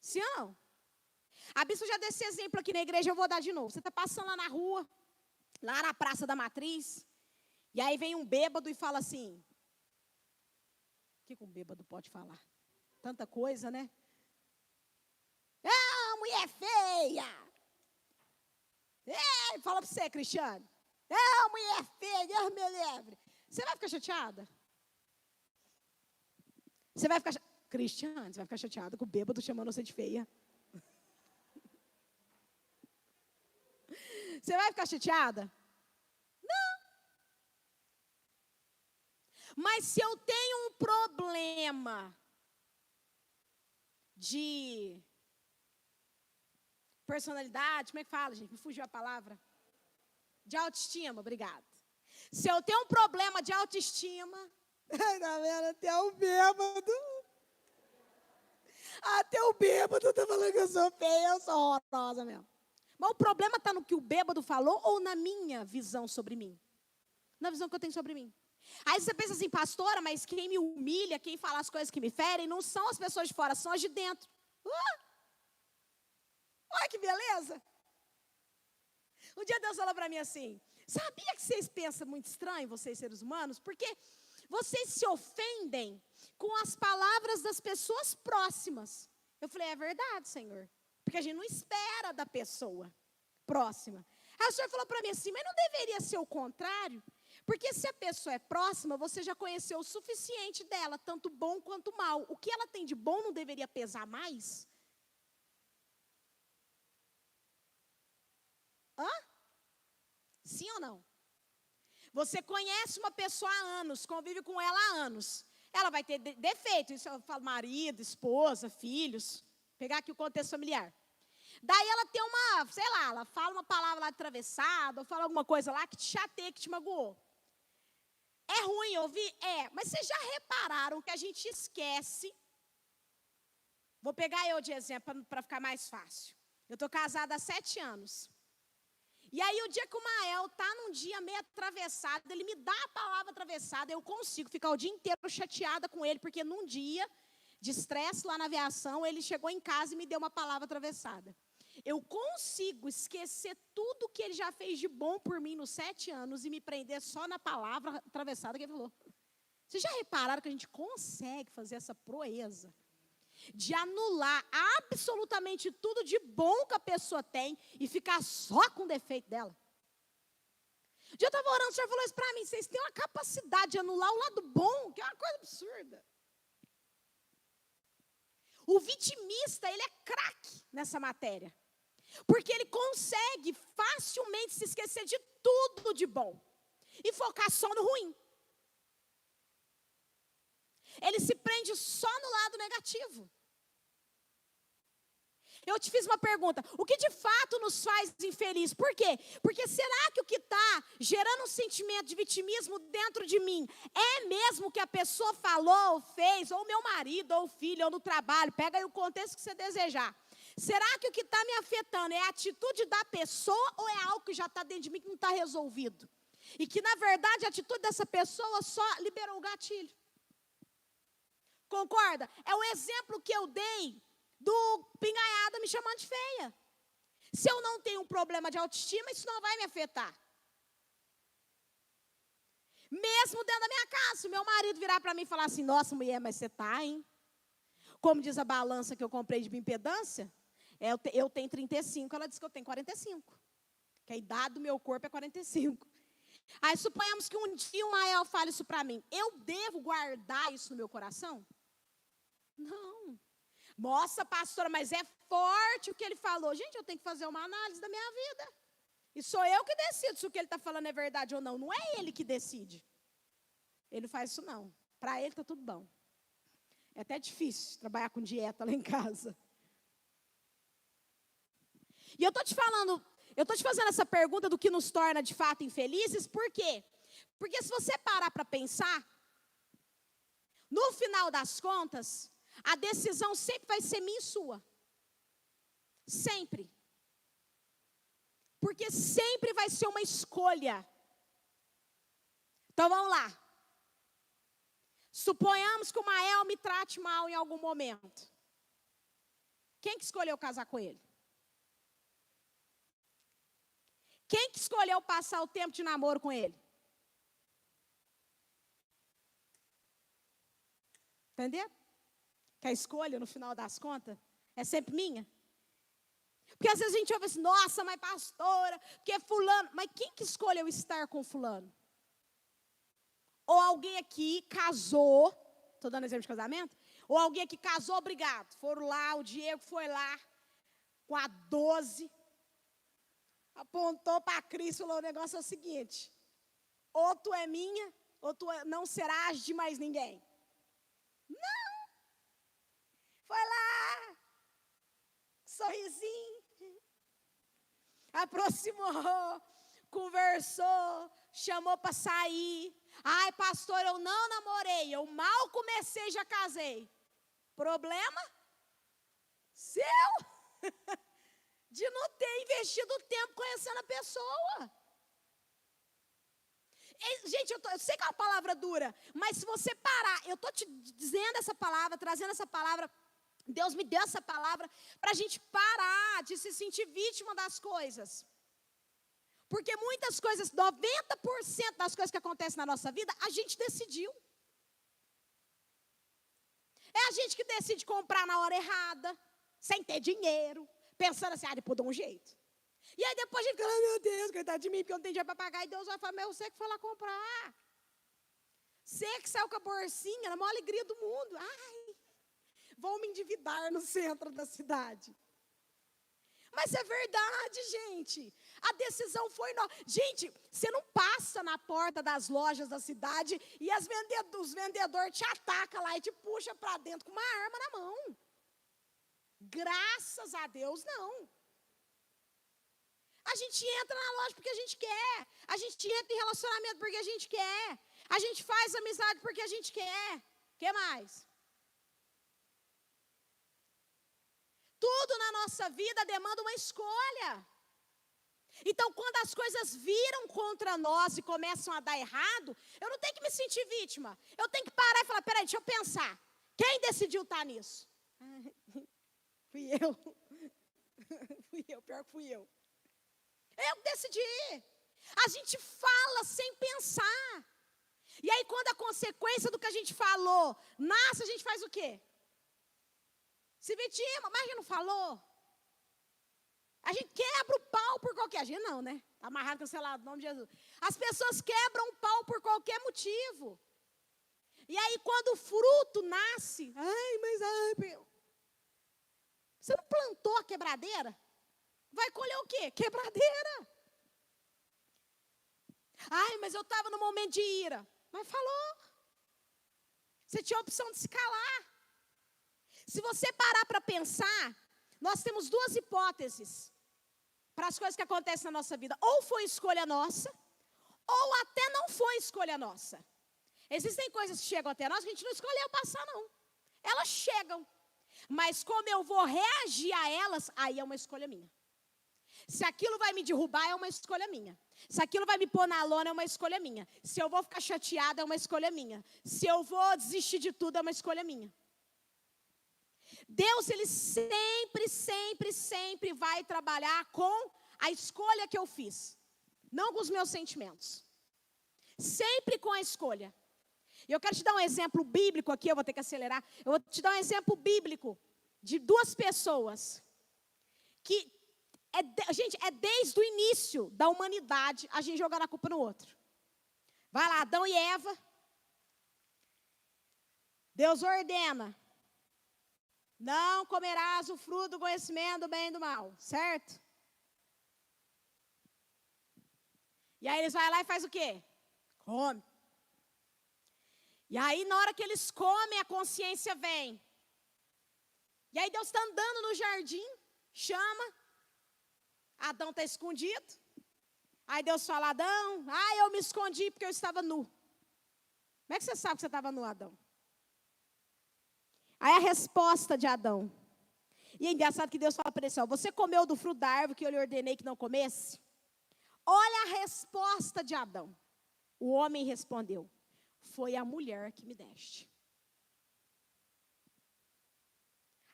Sim ou não? A bispa já deu esse exemplo aqui na igreja, eu vou dar de novo. Você está passando lá na rua, lá na Praça da Matriz, e aí vem um bêbado e fala assim, o que um bêbado pode falar? Tanta coisa, né? Ah, mulher feia! É, fala para você, Cristiane. Ah, mulher feia, Deus me livre. Você vai ficar chateada? Você vai ficar chateada? Cristiane, você vai ficar chateada com o bêbado chamando você de feia? Você vai ficar chateada? Não. Mas se eu tenho um problema de personalidade, como é que fala, gente? Me fugiu a palavra. De autoestima, obrigada. Se eu tenho um problema de autoestima, tá vendo? Até o bêbado. Até o bêbado tá falando que eu sou feia, eu sou horrorosa mesmo. Mas o problema está no que o bêbado falou ou na minha visão sobre mim? Na visão que eu tenho sobre mim. Aí você pensa assim, pastora, mas quem me humilha, quem fala as coisas que me ferem, não são as pessoas de fora, são as de dentro. Olha que beleza. Um dia Deus falou para mim assim, sabia que vocês pensam muito estranho, vocês seres humanos? Porque vocês se ofendem com as palavras das pessoas próximas. Eu falei, é verdade, Senhor. Porque a gente não espera da pessoa próxima. Aí o Senhor falou para mim assim, mas não deveria ser o contrário? Porque se a pessoa é próxima, você já conheceu o suficiente dela, tanto bom quanto mal. O que ela tem de bom não deveria pesar mais? Hã? Sim ou não? Você conhece uma pessoa há anos, convive com ela há anos. Ela vai ter defeito, isso eu falo marido, esposa, filhos. Pegar aqui o contexto familiar. Daí ela tem uma, sei lá, ela fala uma palavra lá atravessada, ou fala alguma coisa lá que te chateia, que te magoou. É ruim ouvir? É, mas vocês já repararam que a gente esquece? Vou pegar eu de exemplo para ficar mais fácil. Eu estou casada há 7 anos. E aí o dia que o Mael está num dia meio atravessado, ele me dá a palavra atravessada, eu consigo ficar o dia inteiro chateada com ele, porque num dia de estresse lá na aviação, ele chegou em casa e me deu uma palavra atravessada. Eu consigo esquecer tudo que ele já fez de bom por mim nos 7 anos e me prender só na palavra atravessada que ele falou. Vocês já repararam que a gente consegue fazer essa proeza de anular absolutamente tudo de bom que a pessoa tem e ficar só com o defeito dela? Um dia eu estava orando, o Senhor falou isso para mim, vocês têm uma capacidade de anular o lado bom, que é uma coisa absurda. O vitimista, ele é craque nessa matéria. Porque ele consegue facilmente se esquecer de tudo de bom e focar só no ruim. Ele se prende só no lado negativo. Eu te fiz uma pergunta, o que de fato nos faz infelizes? Por quê? Porque será que o que está gerando um sentimento de vitimismo dentro de mim é mesmo o que a pessoa falou, ou fez, ou meu marido, ou filho, ou no trabalho? Pega aí o contexto que você desejar. Será que o que está me afetando é a atitude da pessoa ou é algo que já está dentro de mim que não está resolvido? E que na verdade a atitude dessa pessoa só liberou o gatilho. Concorda? É o exemplo que eu dei do pingaiada me chamando de feia. Se eu não tenho um problema de autoestima, isso não vai me afetar. Mesmo dentro da minha casa, se meu marido virar para mim e falar assim, nossa mulher, mas você tá, hein? Como diz a balança que eu comprei de bioimpedância, eu tenho 35, ela diz que eu tenho 45. Que a idade do meu corpo é 45. Aí suponhamos que um dia o Mael fale isso para mim. Eu devo guardar isso no meu coração? Não. Nossa, pastora, mas é forte o que ele falou. Gente, eu tenho que fazer uma análise da minha vida. E sou eu que decido se o que ele está falando é verdade ou não. Não é ele que decide. Ele não faz isso não. Para ele está tudo bom. É até difícil trabalhar com dieta lá em casa. E eu estou te falando, eu estou te fazendo essa pergunta do que nos torna de fato infelizes. Por quê? Porque se você parar para pensar, no final das contas, a decisão sempre vai ser minha e sua. Sempre. Porque sempre vai ser uma escolha. Então vamos lá. Suponhamos que o Mael me trate mal em algum momento. Quem que escolheu casar com ele? Quem que escolheu passar o tempo de namoro com ele? Entendeu? Que a escolha, no final das contas, é sempre minha. Porque às vezes a gente ouve assim, nossa, mas pastora, porque fulano. Mas quem que escolheu estar com fulano? Ou alguém aqui casou, estou dando exemplo de casamento, ou alguém aqui casou, obrigado. Foram lá, o Diego foi lá, com a 12, apontou para a Cris e falou, o negócio é o seguinte, ou tu é minha, ou tu não serás de mais ninguém. Não. Foi lá, sorrisinho, aproximou, conversou, chamou para sair. Ai, pastor, eu não namorei, eu mal comecei e já casei. Problema seu de não ter investido tempo conhecendo a pessoa. Gente, eu sei que é uma palavra dura, mas se você parar, eu estou te dizendo essa palavra, trazendo essa palavra, Deus me deu essa palavra para a gente parar de se sentir vítima das coisas. Porque muitas coisas, 90% das coisas que acontecem na nossa vida, a gente decidiu. É a gente que decide comprar na hora errada, sem ter dinheiro, pensando assim, depois dou um jeito. E aí depois a gente fala, meu Deus, coitado de mim, porque eu não tenho dinheiro para pagar. E Deus vai falar, mas você que foi lá comprar. Você que saiu com a bolsinha, na maior alegria do mundo. Ai, vou me endividar no centro da cidade. Mas é verdade, gente. A decisão foi nossa. Gente, você não passa na porta das lojas da cidade e os vendedores te atacam lá e te puxam para dentro com uma arma na mão. Graças a Deus, não. A gente entra na loja porque a gente quer. A gente entra em relacionamento porque a gente quer. A gente faz amizade porque a gente quer. O que mais? Tudo na nossa vida demanda uma escolha. Então, quando as coisas viram contra nós e começam a dar errado, eu não tenho que me sentir vítima. Eu tenho que parar e falar, peraí, deixa eu pensar. Quem decidiu estar nisso? Fui eu. Pior que fui eu. Eu decidi. A gente fala sem pensar. E aí, quando a consequência do que a gente falou nasce, a gente faz o quê? Se vitima, mas a gente não falou. A gente quebra o pau por qualquer... A gente não, né? Está amarrado, cancelado, em nome de Jesus. As pessoas quebram o pau por qualquer motivo. E aí, quando o fruto nasce... Você não plantou a quebradeira? Vai colher o quê? Quebradeira. Ai, mas eu estava no momento de ira. Mas falou. Você tinha a opção de se calar. Se você parar para pensar, nós temos duas hipóteses para as coisas que acontecem na nossa vida. Ou foi escolha nossa, ou até não foi escolha nossa. Existem coisas que chegam até nós que a gente não escolheu passar, não. Elas chegam. Mas como eu vou reagir a elas, aí é uma escolha minha. Se aquilo vai me derrubar, é uma escolha minha. Se aquilo vai me pôr na lona, é uma escolha minha. Se eu vou ficar chateada, é uma escolha minha. Se eu vou desistir de tudo, é uma escolha minha. Deus, Ele sempre, sempre, sempre vai trabalhar com a escolha que eu fiz. Não com os meus sentimentos. Sempre com a escolha. E eu quero te dar um exemplo bíblico aqui, eu vou ter que acelerar. Eu vou te dar um exemplo bíblico de duas pessoas que, gente, é desde o início da humanidade a gente jogando a culpa no outro. Vai lá, Adão e Eva. Deus ordena. Não comerás o fruto do conhecimento do bem e do mal, certo? E aí eles vão lá e faz o quê? Come. E aí na hora que eles comem, a consciência vem. E aí Deus está andando no jardim, chama. Adão está escondido. Aí Deus fala, Adão, eu me escondi porque eu estava nu. Como é que você sabe que você estava nu, Adão? Aí a resposta de Adão. E é engraçado que Deus fala para ele assim, você comeu do fruto da árvore que eu lhe ordenei que não comesse? Olha a resposta de Adão. O homem respondeu, foi a mulher que me deste.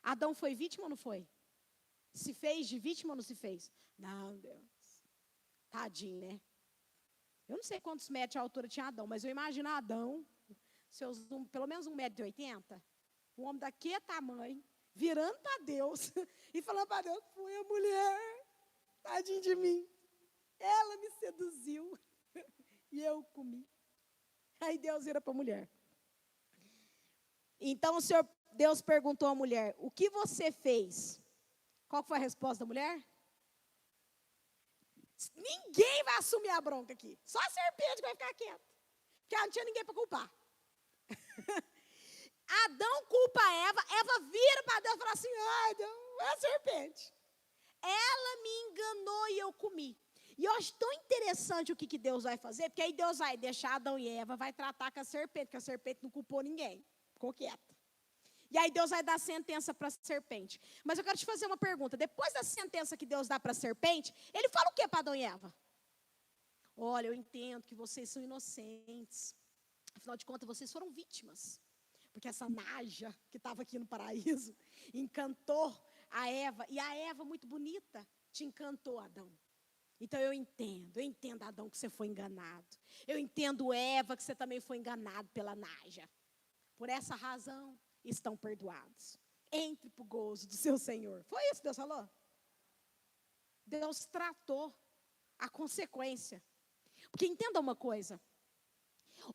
Adão foi vítima ou não foi? Se fez de vítima ou não se fez? Não, Deus. Tadinho, né? Eu não sei quantos metros de altura tinha Adão, mas eu imagino Adão, pelo menos 1,80 m, um homem daquele tamanho, virando para Deus e falando para Deus, foi a mulher, tadinho de mim. Ela me seduziu e eu comi. Aí Deus vira para a mulher. Então Deus perguntou à mulher, o que você fez? Qual foi a resposta da mulher? Ninguém vai assumir a bronca aqui. Só a serpente vai ficar quieta. Porque não tinha ninguém para culpar. Adão culpa a Eva. Eva vira para Deus e fala assim, ai Deus, é a serpente. Ela me enganou e eu comi. E eu acho tão interessante o que Deus vai fazer, porque aí Deus vai deixar Adão e Eva, vai tratar com a serpente, porque a serpente não culpou ninguém. Ficou quieta. E aí Deus vai dar sentença para a serpente. Mas eu quero te fazer uma pergunta. Depois da sentença que Deus dá para a serpente, ele fala o que para Adão e Eva? Olha, eu entendo que vocês são inocentes. Afinal de contas, vocês foram vítimas. Porque essa naja que estava aqui no paraíso encantou a Eva. E a Eva, muito bonita, te encantou, Adão. Então eu entendo, Adão, que você foi enganado. Eu entendo, Eva, que você também foi enganado pela naja. Por essa razão, estão perdoados. Entre para o gozo do seu Senhor. Foi isso que Deus falou? Deus tratou a consequência. Porque entenda uma coisa.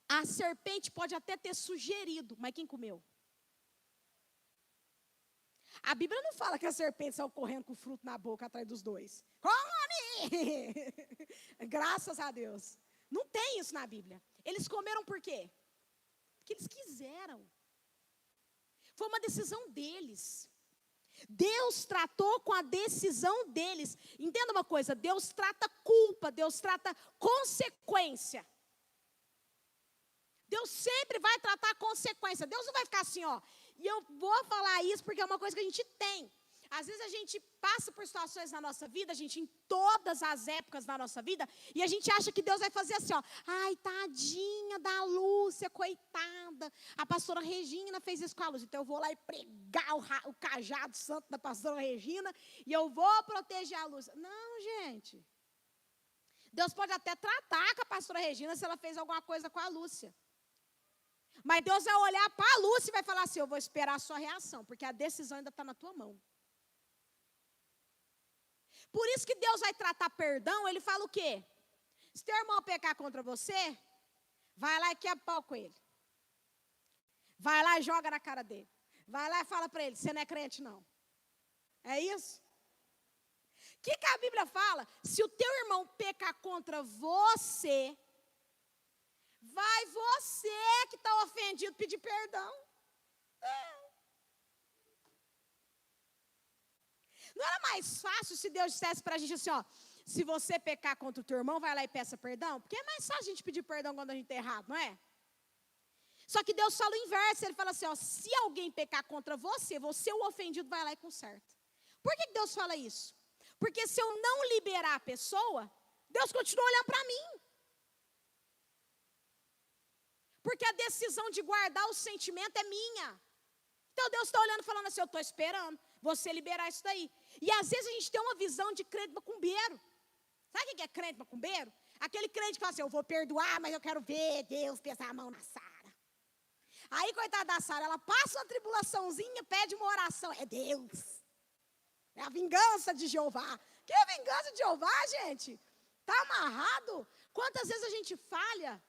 A serpente pode até ter sugerido, mas quem comeu? A Bíblia não fala que a serpente saiu correndo com o fruto na boca atrás dos dois. Come! Graças a Deus. Não tem isso na Bíblia. Eles comeram por quê? Porque eles quiseram. Foi uma decisão deles. Deus tratou com a decisão deles. Entenda uma coisa, Deus trata culpa, Deus trata consequência. Deus sempre vai tratar a consequência. Deus não vai ficar assim, e eu vou falar isso porque é uma coisa que a gente tem. Às vezes a gente passa por situações na nossa vida, em todas as épocas da nossa vida, e a gente acha que Deus vai fazer assim, ai, tadinha da Lúcia, coitada, a pastora Regina fez isso com a Lúcia, então eu vou lá e pregar o cajado santo da pastora Regina, e eu vou proteger a Lúcia. Não, gente. Deus pode até tratar com a pastora Regina se ela fez alguma coisa com a Lúcia. Mas Deus vai olhar para a Lúcia e vai falar assim, eu vou esperar a sua reação, porque a decisão ainda está na tua mão. Por isso que Deus vai tratar perdão, ele fala o quê? Se teu irmão pecar contra você, vai lá e quebra pau com ele. Vai lá e joga na cara dele. Vai lá e fala para ele, você não é crente não. É isso? O que a Bíblia fala? Se o teu irmão pecar contra você, vai você que está ofendido pedir perdão. Não era mais fácil se Deus dissesse para a gente assim, ó, se você pecar contra o teu irmão, vai lá e peça perdão? Porque é mais fácil a gente pedir perdão quando a gente está errado, não é? Só que Deus fala o inverso, Ele fala assim, ó, se alguém pecar contra você, você o ofendido vai lá e conserta. Por que Deus fala isso? Porque se eu não liberar a pessoa, Deus continua olhando para mim. Porque a decisão de guardar o sentimento é minha. Então Deus está olhando e falando assim, eu estou esperando você liberar isso daí. E às vezes a gente tem uma visão de crente macumbeiro. Sabe o que é crente macumbeiro? Aquele crente que fala assim, eu vou perdoar, mas eu quero ver Deus pesar a mão na Sara. Aí, coitada da Sara, ela passa uma tribulaçãozinha, pede uma oração. É Deus. É a vingança de Jeová. Que é a vingança de Jeová, gente? Está amarrado? Quantas vezes a gente falha?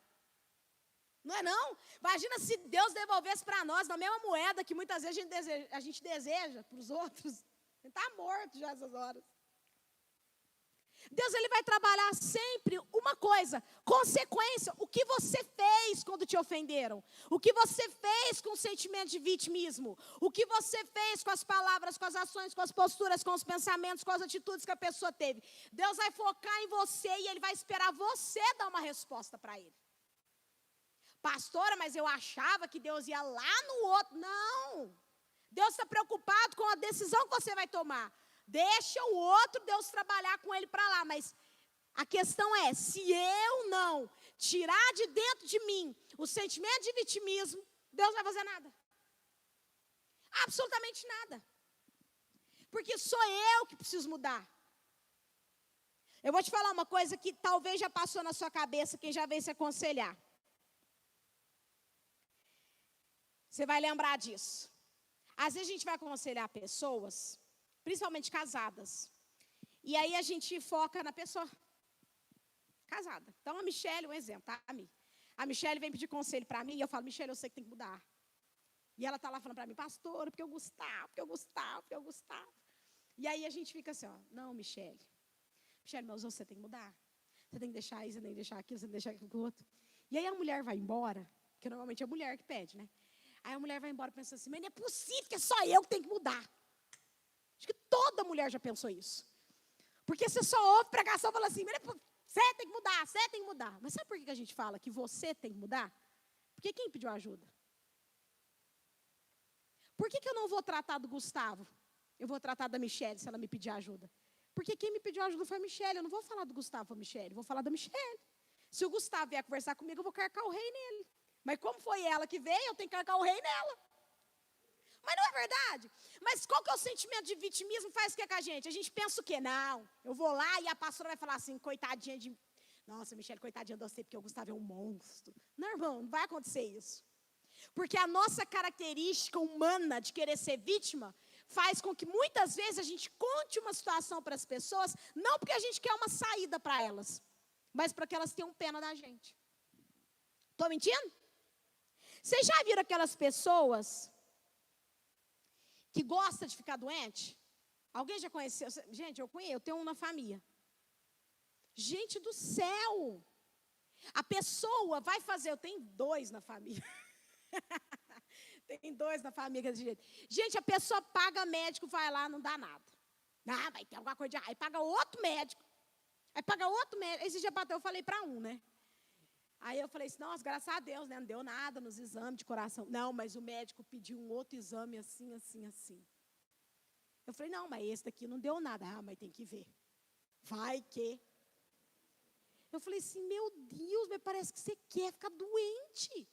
Não é não? Imagina se Deus devolvesse para nós na mesma moeda que muitas vezes a gente deseja para os outros. Ele está morto já essas horas. Deus, Ele vai trabalhar sempre uma coisa, consequência, o que você fez quando te ofenderam, o que você fez com o sentimento de vitimismo, o que você fez com as palavras, com as ações, com as posturas, com os pensamentos, com as atitudes que a pessoa teve. Deus vai focar em você e Ele vai esperar você dar uma resposta para Ele. Pastora, mas eu achava que Deus ia lá no outro. Não, Deus está preocupado com a decisão que você vai tomar. Deixa o outro Deus trabalhar com ele para lá, mas a questão é, se eu não tirar de dentro de mim o sentimento de vitimismo, Deus não vai fazer nada. Absolutamente nada. Porque sou eu que preciso mudar. Eu vou te falar uma coisa que talvez já passou na sua cabeça, quem já veio se aconselhar. Você vai lembrar disso. Às vezes a gente vai aconselhar pessoas, principalmente casadas. E aí a gente foca na pessoa casada. Então a Michele, um exemplo, tá? A Michele vem pedir conselho para mim e eu falo, Michele, eu sei que tem que mudar. E ela tá lá falando para mim, pastora, porque eu gostava. E aí a gente fica assim, ó, não, Michele, mas você tem que mudar. Você tem que deixar isso, você tem que deixar aquilo, você tem que deixar aquilo com o outro. E aí a mulher vai embora, porque normalmente é a mulher que pede, né? Aí a mulher vai embora pensando assim, mas não é possível que é só eu que tenho que mudar. Acho que toda mulher já pensou isso. Porque você só ouve pregação e fala assim, você tem que mudar, você tem que mudar. Mas sabe por que a gente fala que você tem que mudar? Porque quem pediu ajuda? Por que eu não vou tratar do Gustavo? Eu vou tratar da Michele se ela me pedir ajuda. Porque quem me pediu ajuda foi a Michele. Eu não vou falar do Gustavo para a Michele, eu vou falar da Michele. Se o Gustavo vier conversar comigo, eu vou carcar o rei nele. Mas como foi ela que veio, eu tenho que carcar o rei nela. Mas não é verdade? Mas qual que é o sentimento de vitimismo? Faz o que com a gente? A gente pensa o quê? Não, eu vou lá e a pastora vai falar assim, coitadinha de... Nossa, Michele, coitadinha de você, porque o Gustavo é um monstro. Não, irmão, não vai acontecer isso. Porque a nossa característica humana de querer ser vítima faz com que muitas vezes a gente conte uma situação para as pessoas, não porque a gente quer uma saída para elas, mas para que elas tenham pena da gente. Estou mentindo? Vocês já viram aquelas pessoas que gostam de ficar doente? Alguém já conheceu? Gente, eu conheço, eu tenho um na família. Gente do céu! A pessoa vai fazer, eu tenho 2 na família. Tem 2 na família desse jeito. Gente, a pessoa paga médico, vai lá, não dá nada. Ah, vai ter alguma coisa de... Aí paga outro médico. Aí paga outro médico. Esse dia bateu, eu falei para um, né? Aí eu falei assim, nossa, graças a Deus, né? Não deu nada nos exames de coração. Não, mas o médico pediu um outro exame assim. Eu falei, não, mas esse daqui não deu nada. Ah, mas tem que ver. Vai que... Eu falei assim, meu Deus, mas parece que você quer ficar doente.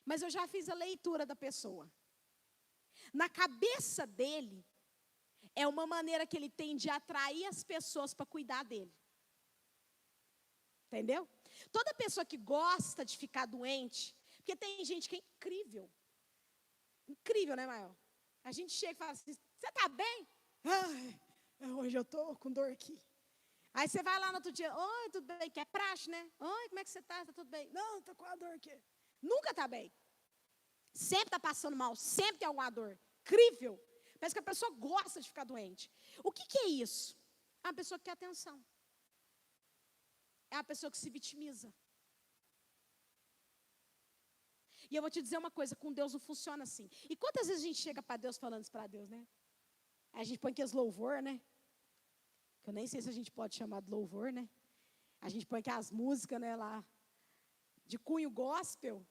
Mas eu já fiz a leitura da pessoa. Na cabeça dele, é uma maneira que ele tem de atrair as pessoas para cuidar dele. Entendeu? Toda pessoa que gosta de ficar doente, porque tem gente que é incrível. Incrível, né, Mael? A gente chega e fala assim, você está bem? Ai, hoje eu estou com dor aqui. Aí você vai lá no outro dia, oi, tudo bem? Que é praxe, né? Oi, como é que você está? Está tudo bem? Não, estou com a dor aqui. Nunca está bem. Sempre está passando mal, sempre tem alguma dor. Incrível. Parece que a pessoa gosta de ficar doente. O que é isso? É uma pessoa que quer atenção. É uma pessoa que se vitimiza. E eu vou te dizer uma coisa, com Deus não funciona assim. E quantas vezes a gente chega para Deus falando isso para Deus, né? Aí a gente põe aqueles louvor, né? Que eu nem sei se a gente pode chamar de louvor, né? A gente põe aquelas músicas, né, lá, de cunho gospel,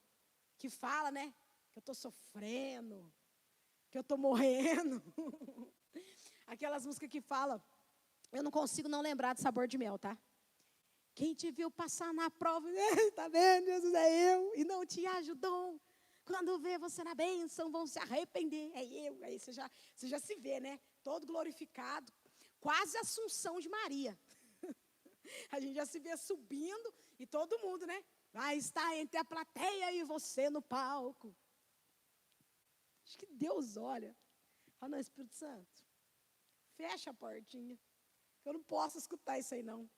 que fala, né? Que eu estou sofrendo, que eu estou morrendo. Aquelas músicas que falam, eu não consigo não lembrar de Sabor de Mel, tá? Quem te viu passar na prova, tá vendo, Jesus, é eu, e não te ajudou. Quando vê você na bênção, vão se arrepender, é eu. Aí você já se vê, né? Todo glorificado, quase a Assunção de Maria. A gente já se vê subindo e todo mundo, né? Vai estar entre a plateia e você no palco. Acho que Deus olha. Fala, não, Espírito Santo, fecha a portinha. Eu não posso escutar isso aí, não.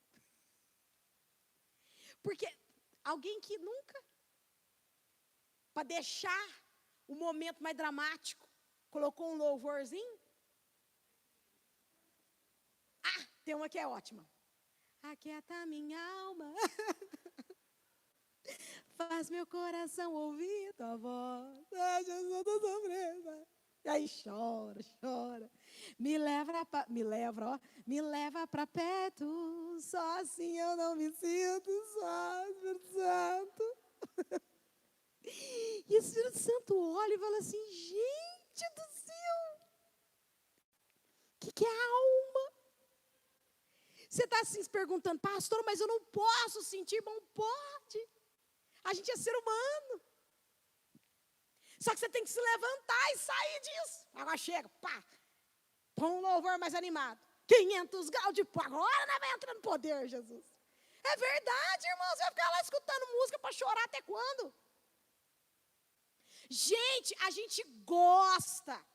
Porque alguém que nunca, para deixar o momento mais dramático, colocou um louvorzinho. Ah, tem uma que é ótima. Aquieta minha alma, faz meu coração ouvir tua voz. Ai, Jesus, eu tô sofrendo. E aí chora. Me leva pra perto, só assim eu não me sinto só, Espírito Santo. E o Espírito Santo olha e fala assim, gente do céu, o que é a alma? Você está assim se perguntando, pastor, mas eu não posso sentir, bom, pode. A gente é ser humano. Só que você tem que se levantar e sair disso. Agora chega, pá, põe um louvor mais animado. 500 graus de pó, agora nós vai entrar no poder, Jesus. É verdade, irmão, você vai ficar lá escutando música para chorar até quando? Gente, a gente gosta.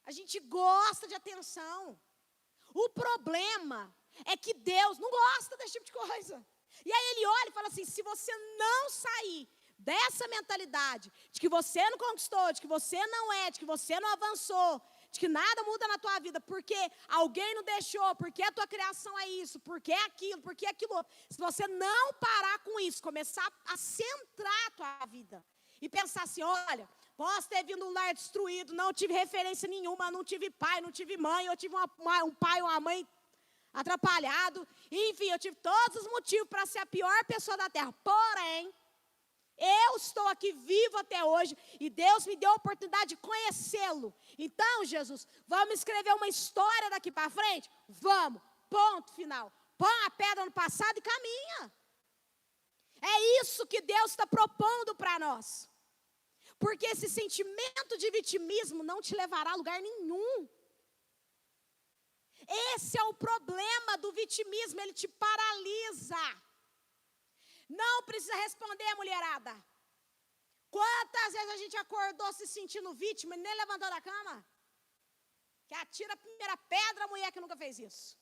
A gente gosta de atenção. O problema é que Deus não gosta desse tipo de coisa. E aí ele olha e fala assim, se você não sair dessa mentalidade, de que você não conquistou, de que você não é, de que você não avançou, de que nada muda na tua vida, porque alguém não deixou, porque a tua criação é isso, porque é aquilo, porque é aquilo outro. Se você não parar com isso, começar a centrar a tua vida e pensar assim, olha, posso ter vindo um lar destruído, não tive referência nenhuma, não tive pai, não tive mãe, eu tive um pai ou uma mãe atrapalhado, enfim, eu tive todos os motivos para ser a pior pessoa da terra, porém, eu estou aqui vivo até hoje e Deus me deu a oportunidade de conhecê-lo. Então, Jesus, vamos escrever uma história daqui para frente? Vamos, ponto final. Põe a pedra no passado e caminha. É isso que Deus está propondo para nós. Porque esse sentimento de vitimismo não te levará a lugar nenhum. Esse é o problema do vitimismo, ele te paralisa. Não precisa responder, mulherada. Quantas vezes a gente acordou se sentindo vítima e nem levantou da cama? Que atira a primeira pedra, a mulher que nunca fez isso.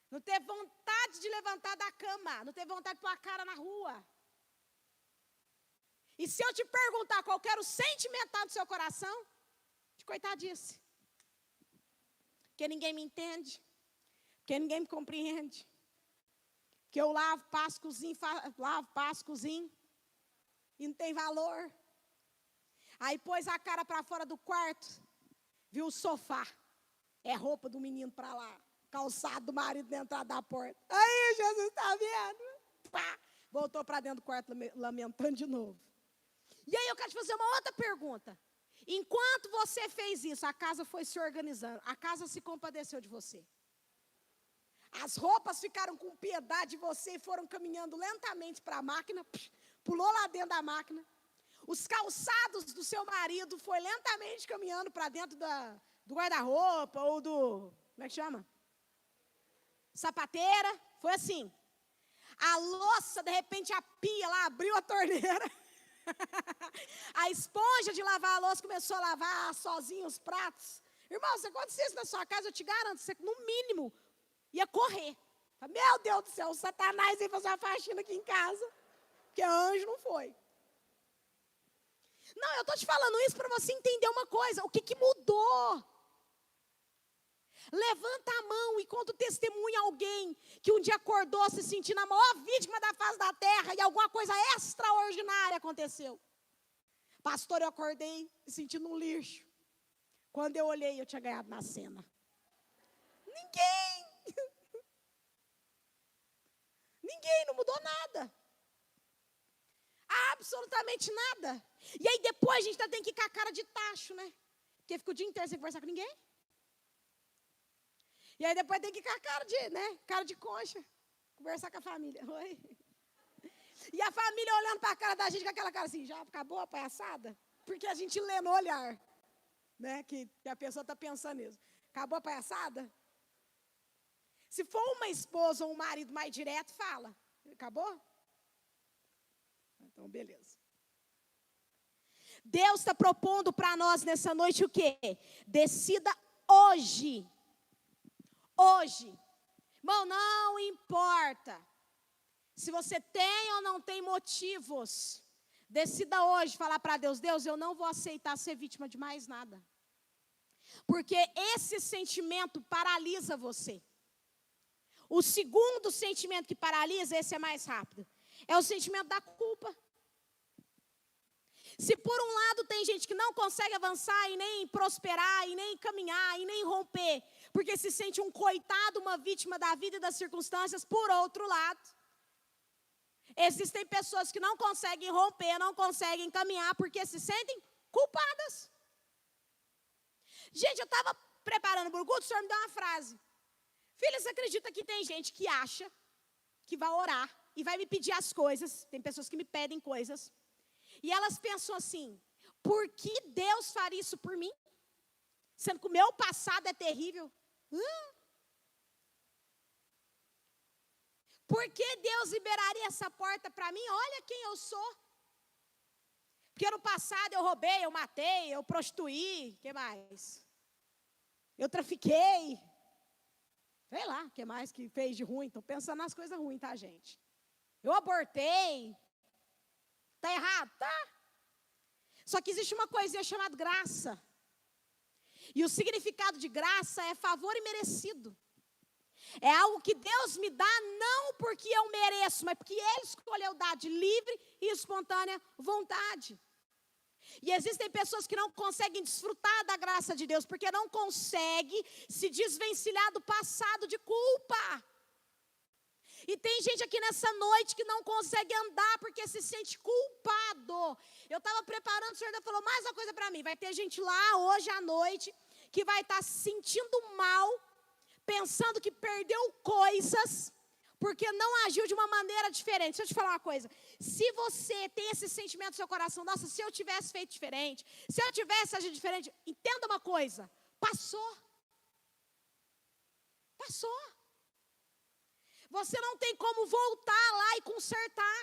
Não teve vontade de levantar da cama, não teve vontade de pôr a cara na rua. E se eu te perguntar qual era o sentimental do seu coração, de coitadice. Porque ninguém me entende, porque ninguém me compreende. Que eu lavo, passo, cozinho, e não tem valor. Aí pôs a cara para fora do quarto, viu o sofá, é roupa do menino para lá, calçado do marido na entrada da porta. Aí, Jesus, está vendo? Pá, voltou para dentro do quarto lamentando de novo. E aí eu quero te fazer uma outra pergunta. Enquanto você fez isso, a casa foi se organizando, a casa se compadeceu de você. As roupas ficaram com piedade de você e foram caminhando lentamente para a máquina, pulou lá dentro da máquina. Os calçados do seu marido foi lentamente caminhando para dentro do guarda-roupa ou do, como é que chama? Sapateira, foi assim. A louça, de repente, a pia lá abriu a torneira. A esponja de lavar a louça começou a lavar sozinha os pratos. Irmão, se acontecesse isso na sua casa, eu te garanto, você no mínimo ia correr. Meu Deus do céu, o Satanás ia fazer uma faxina aqui em casa. Porque anjo não foi. Não, eu estou te falando isso para você entender uma coisa. O que mudou? Levanta a mão e conta o testemunho a alguém que um dia acordou se sentindo a maior vítima da face da terra e alguma coisa extraordinária aconteceu. Pastor, eu acordei me sentindo um lixo. Quando eu olhei, eu tinha ganhado na cena. Ninguém. Ninguém, não mudou nada. Absolutamente nada. E aí depois a gente tem que ir com a cara de tacho, né? Porque fica o dia inteiro sem conversar com ninguém. E aí depois tem que ir com a cara de, né? Cara de concha. Conversar com a família. Oi. E a família olhando para a cara da gente com aquela cara assim, já acabou a palhaçada? Porque a gente lê no olhar, né? Que a pessoa está pensando nisso. Acabou a palhaçada? Se for uma esposa ou um marido mais direto, fala. Acabou? Então, beleza. Deus está propondo para nós nessa noite o quê? Decida hoje. Hoje. Irmão, não importa se você tem ou não tem motivos. Decida hoje falar para Deus, Deus, eu não vou aceitar ser vítima de mais nada. Porque esse sentimento paralisa você. O segundo sentimento que paralisa, esse é mais rápido, é o sentimento da culpa. Se por um lado tem gente que não consegue avançar e nem prosperar, e nem caminhar, e nem romper, porque se sente um coitado, uma vítima da vida e das circunstâncias, por outro lado, existem pessoas que não conseguem romper, não conseguem caminhar, porque se sentem culpadas. Gente, eu estava preparando para o culto, o senhor me deu uma frase. Filha, você acredita que tem gente que acha que vai orar e vai me pedir as coisas? Tem pessoas que me pedem coisas. E elas pensam assim, por que Deus faria isso por mim? Sendo que o meu passado é terrível. Por que Deus liberaria essa porta para mim? Olha quem eu sou. Porque no passado eu roubei, eu matei, eu prostituí, o que mais? Eu trafiquei. Sei lá, o que mais que fez de ruim? Estou pensando nas coisas ruins, tá, gente? Eu abortei. Está errado? Tá. Só que existe uma coisinha chamada graça. E o significado de graça é favor imerecido. É algo que Deus me dá não porque eu mereço, mas porque Ele escolheu dar de livre e espontânea vontade. E existem pessoas que não conseguem desfrutar da graça de Deus, porque não conseguem se desvencilhar do passado de culpa. E tem gente aqui nessa noite que não consegue andar porque se sente culpado. Eu estava preparando, o senhor ainda falou mais uma coisa para mim. Vai ter gente lá hoje à noite que vai estar se sentindo mal, pensando que perdeu coisas, porque não agiu de uma maneira diferente. Deixa eu te falar uma coisa. Se você tem esse sentimento no seu coração, nossa, se eu tivesse feito diferente, se eu tivesse agido diferente, entenda uma coisa, passou. Passou. Você não tem como voltar lá e consertar.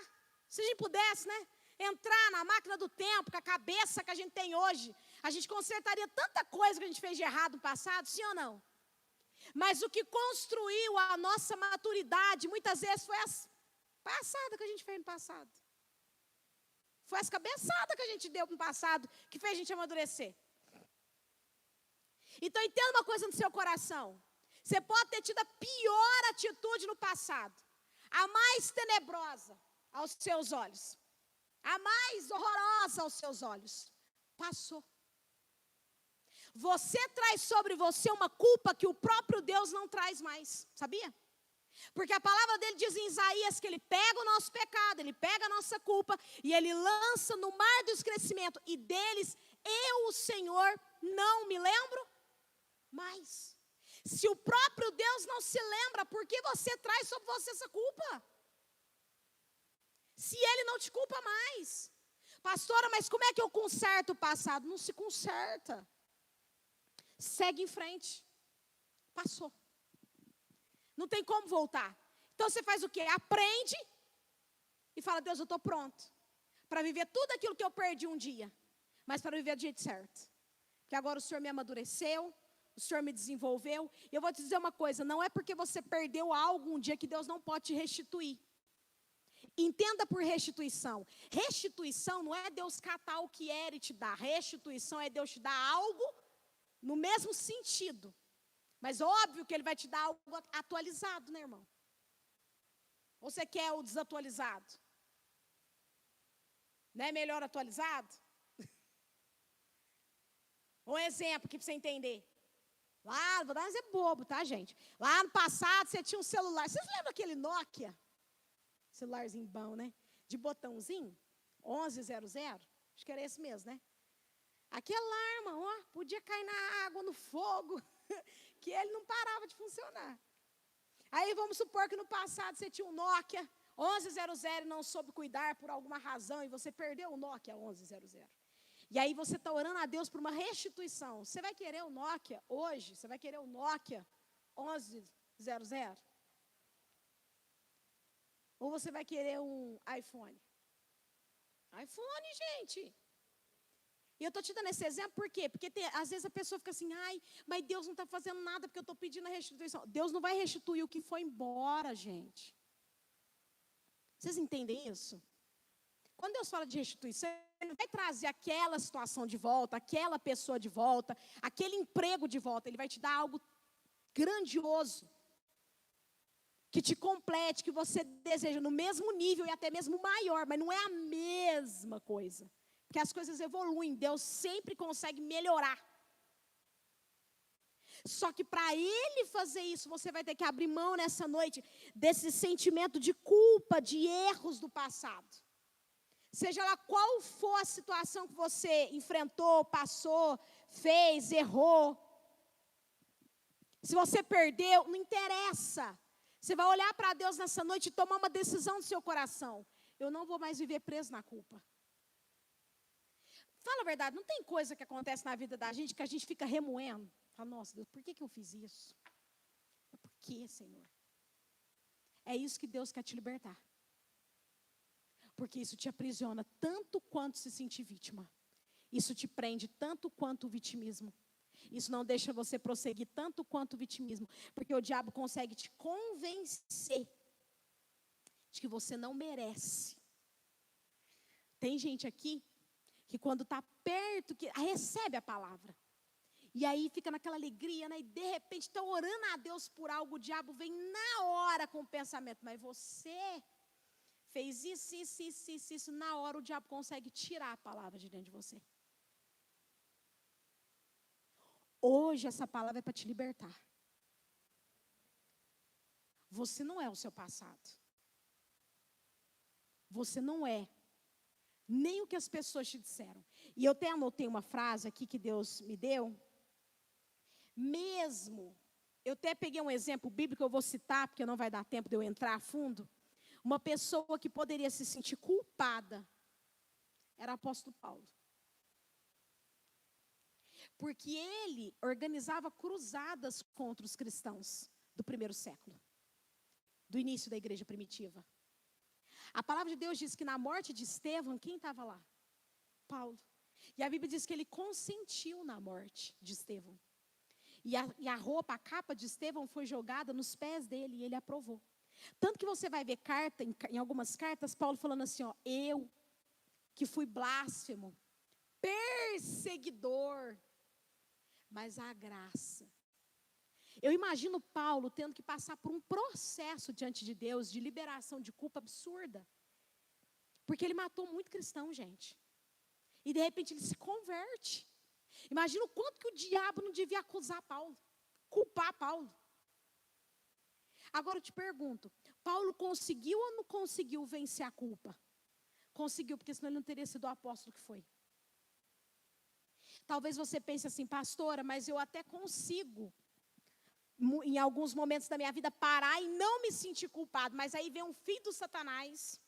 Se a gente pudesse, né? Entrar na máquina do tempo, com a cabeça que a gente tem hoje, a gente consertaria tanta coisa que a gente fez de errado no passado, sim ou não? Mas o que construiu a nossa maturidade, muitas vezes, foi as palhaçadas que a gente fez no passado. Foi as cabeçadas que a gente deu no passado, que fez a gente amadurecer. Então, entenda uma coisa no seu coração. Você pode ter tido a pior atitude no passado, a mais tenebrosa aos seus olhos, a mais horrorosa aos seus olhos. Passou. Você traz sobre você uma culpa que o próprio Deus não traz mais, sabia? Porque a palavra dele diz em Isaías que ele pega o nosso pecado, ele pega a nossa culpa e ele lança no mar do esquecimento. E deles, eu, o Senhor, não me lembro mais. Se o próprio Deus não se lembra, por que você traz sobre você essa culpa? Se Ele não te culpa mais. Pastora, mas como é que eu conserto o passado? Não se conserta. Segue em frente. Passou. Não tem como voltar. Então você faz o quê? Aprende e fala, Deus, eu estou pronto para viver tudo aquilo que eu perdi um dia, mas para viver do jeito certo. Porque agora o Senhor me amadureceu, o Senhor me desenvolveu. E eu vou te dizer uma coisa, não é porque você perdeu algo um dia que Deus não pode te restituir. Entenda por restituição. Restituição não é Deus catar o que era e te dar. Restituição é Deus te dar algo no mesmo sentido. Mas óbvio que Ele vai te dar algo atualizado, né, irmão? Ou você quer o desatualizado? Não é melhor atualizado? Um exemplo aqui para você entender. Lá, vou dar um exemplo bobo, tá, gente? Lá no passado, você tinha um celular. Vocês lembram aquele Nokia? Celularzinho bom, né? De botãozinho? 1100? Acho que era esse mesmo, né? Aquele lá, irmão, ó, podia cair na água, no fogo, que ele não parava de funcionar. Aí vamos supor que no passado você tinha um Nokia 1100 e não soube cuidar por alguma razão e você perdeu o Nokia 1100. E aí você está orando a Deus por uma restituição. Você vai querer o Nokia hoje? Você vai querer o Nokia 1100? Ou você vai querer um iPhone? iPhone, gente. E eu estou te dando esse exemplo por quê? Porque às vezes a pessoa fica assim, ai, mas Deus não está fazendo nada porque eu estou pedindo a restituição. Deus não vai restituir o que foi embora, gente. Vocês entendem isso? Quando Deus fala de restituição, Ele não vai trazer aquela situação de volta, aquela pessoa de volta, aquele emprego de volta. Ele vai te dar algo grandioso, que te complete, que você deseja no mesmo nível e até mesmo maior, mas não é a mesma coisa. Porque as coisas evoluem, Deus sempre consegue melhorar. Só que para Ele fazer isso, você vai ter que abrir mão nessa noite desse sentimento de culpa, de erros do passado. Seja lá qual for a situação que você enfrentou, passou, fez, errou. Se você perdeu, não interessa. Você vai olhar para Deus nessa noite e tomar uma decisão no seu coração. Eu não vou mais viver preso na culpa. Fala a verdade, não tem coisa que acontece na vida da gente que a gente fica remoendo. Fala, nossa, Deus, por que eu fiz isso? Por que, Senhor? É isso que Deus quer te libertar. Porque isso te aprisiona tanto quanto se sentir vítima. Isso te prende tanto quanto o vitimismo. Isso não deixa você prosseguir tanto quanto o vitimismo. Porque o diabo consegue te convencer de que você não merece. Tem gente aqui que quando está perto, que recebe a palavra. E aí fica naquela alegria, né? E de repente está orando a Deus por algo, o diabo vem na hora com o pensamento. Mas você fez isso. Na hora o diabo consegue tirar a palavra de dentro de você. Hoje essa palavra é para te libertar. Você não é o seu passado. Você não é nem o que as pessoas te disseram. E eu até anotei uma frase aqui que Deus me deu. Mesmo, eu até peguei um exemplo bíblico, eu vou citar, porque não vai dar tempo de eu entrar a fundo. Uma pessoa que poderia se sentir culpada era o apóstolo Paulo. Porque ele organizava cruzadas contra os cristãos do primeiro século, do início da igreja primitiva. A palavra de Deus diz que na morte de Estevão, quem estava lá? Paulo. E a Bíblia diz que ele consentiu na morte de Estevão. E a roupa, a capa de Estevão foi jogada nos pés dele e ele aprovou. Tanto que você vai ver carta, em algumas cartas, Paulo falando assim, ó, eu que fui blasfemo, perseguidor, mas a graça. Eu imagino Paulo tendo que passar por um processo diante de Deus de liberação de culpa absurda. Porque ele matou muito cristão, gente. E de repente ele se converte. Imagina o quanto que o diabo não devia acusar Paulo, culpar Paulo. Agora eu te pergunto, Paulo conseguiu ou não conseguiu vencer a culpa? Conseguiu, porque senão ele não teria sido o apóstolo que foi. Talvez você pense assim, pastora, mas eu até consigo, em alguns momentos da minha vida, parar e não me sentir culpado. Mas aí vem um filho do Satanás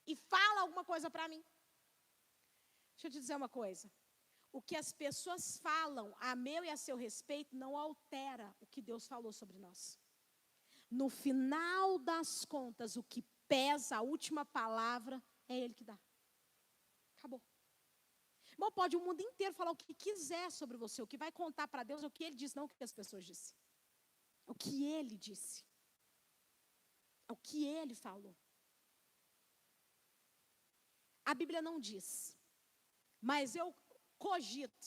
e fala alguma coisa para mim. Deixa eu te dizer uma coisa. O que as pessoas falam a meu e a seu respeito não altera o que Deus falou sobre nós. No final das contas, o que pesa, a última palavra, é Ele que dá. Acabou. Irmão, pode o mundo inteiro falar o que quiser sobre você. O que vai contar para Deus é o que Ele disse, não o que as pessoas disseram. O que Ele disse. É o que Ele falou. a Bíblia não diz, mas eu cogito